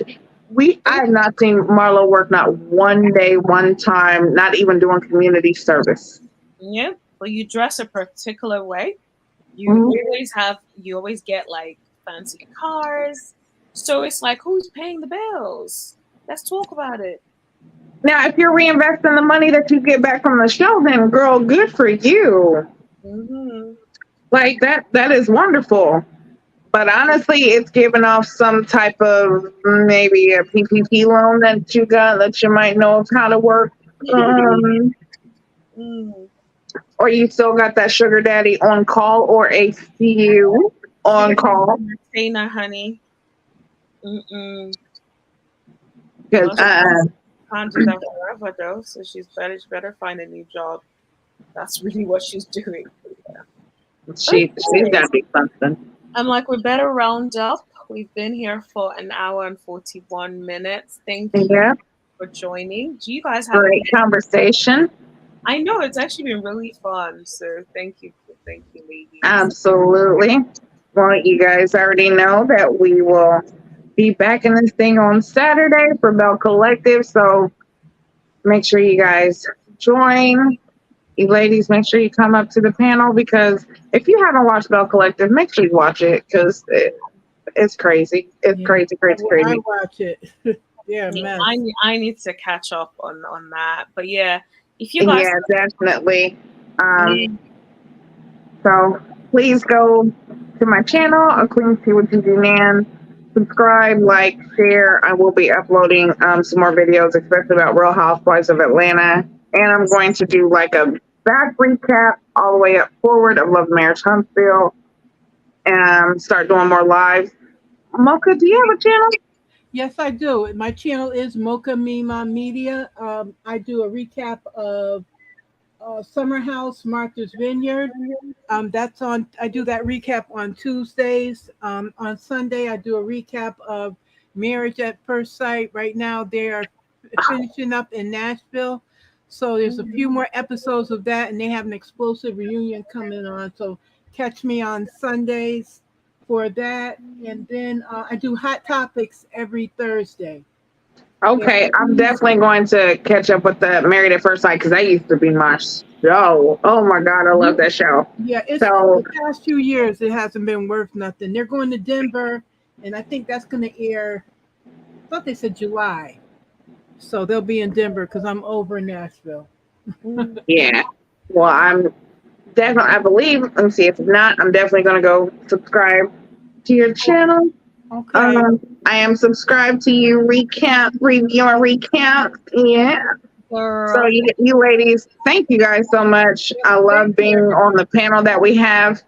I have not seen Marlo work not one day, one time, not even doing community service. Yeah. But you dress a particular way. Mhm. You always get like fancy cars. So it's like, who's paying the bills? Let's talk about it. Now, if you're reinvesting the money that you get back from the show, then girl, good for you. Mm-hmm. Like that is wonderful. But honestly, it's giving off some type of maybe a PPP loan that you got that you might know how to work. Um, Mm. or you still got that sugar daddy on call or a few on call. Tina, honey. Mm-mm. Because Well, she can't do that forever though, so she better find a new job. That's really what she's doing. she's got to be something. I'm like, we better round up. We've been here for an hour and 41 minutes. Thank you Yeah, for joining. Do you guys have great any? conversation. I know it's actually been really fun. So thank you, ladies. Absolutely. Well, you guys already know that we will be back in this thing on Saturday for Bell Collective. So make sure you guys join. You ladies, make sure you come up to the panel because if you haven't watched Bell Collective, make sure you watch it because it's crazy. It's Yeah, crazy, crazy, I crazy. watch it. Yeah, Yeah, mess. I need to catch up on that. But yeah, if you guys Yeah, definitely. yeah, So please go to my channel, A Queen See What You Do Nan. Subscribe, like, share. I will be uploading some more videos, especially about Real Housewives of Atlanta. And I'm going to do like a back recap all the way up forward of Love Marriage Huntsville and start doing more lives. Mocha, do you have a channel? Yes, I do. My channel is Mocha Mima Media. I do a recap of Summer House, Martha's Vineyard. That's on. I do that recap on Tuesdays. On Sunday, I do a recap of Marriage at First Sight. Right now, they are finishing up in Nashville, so there's a few more episodes of that, and they have an explosive reunion coming on. So catch me on Sundays for that, and then I do Hot Topics every Thursday. Okay, I'm definitely going to catch up with the Married at First Sight because that used to be my show. Oh my God, I love that show. Yeah, it's So the past few years it hasn't been worth nothing. They're going to Denver, and I think that's going to air. I thought they said July, so they'll be in Denver because I'm over in Nashville. yeah, well, I'm definitely, I believe, let me see, if not, I'm definitely going to go subscribe to your channel. Okay. I am subscribed to you, review and recap. Yeah. So girl. you ladies, thank you guys so much. I love being on the panel that we have.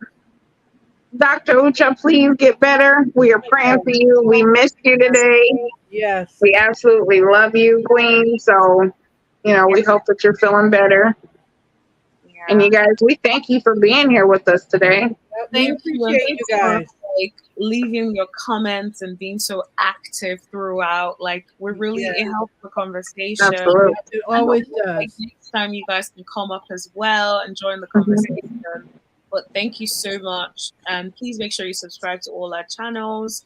Dr. Ucha, please get better. We are praying for you. We missed you today. Yes. We absolutely love you, Queen. So, we hope that you're feeling better. And Yeah. you guys, we thank you for being here with us today. We Thank you, and appreciate thanks you for guys. like leaving your comments and being so active throughout. Like we're really Yeah, it helps the conversation. Absolutely. it And always like does. next time you guys can come up as well and join the Mhm. conversation. But thank you so much. And please make sure you subscribe to all our channels,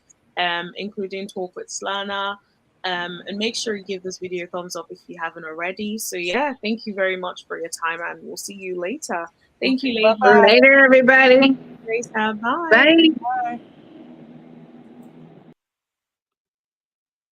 including Talk with Slana. And make sure you give this video a thumbs up if you haven't already. So yeah, thank you very much for your time and we'll see you later. Thank you, ladies. Bye-bye. Later, everybody. Grace, bye. Bye. Bye.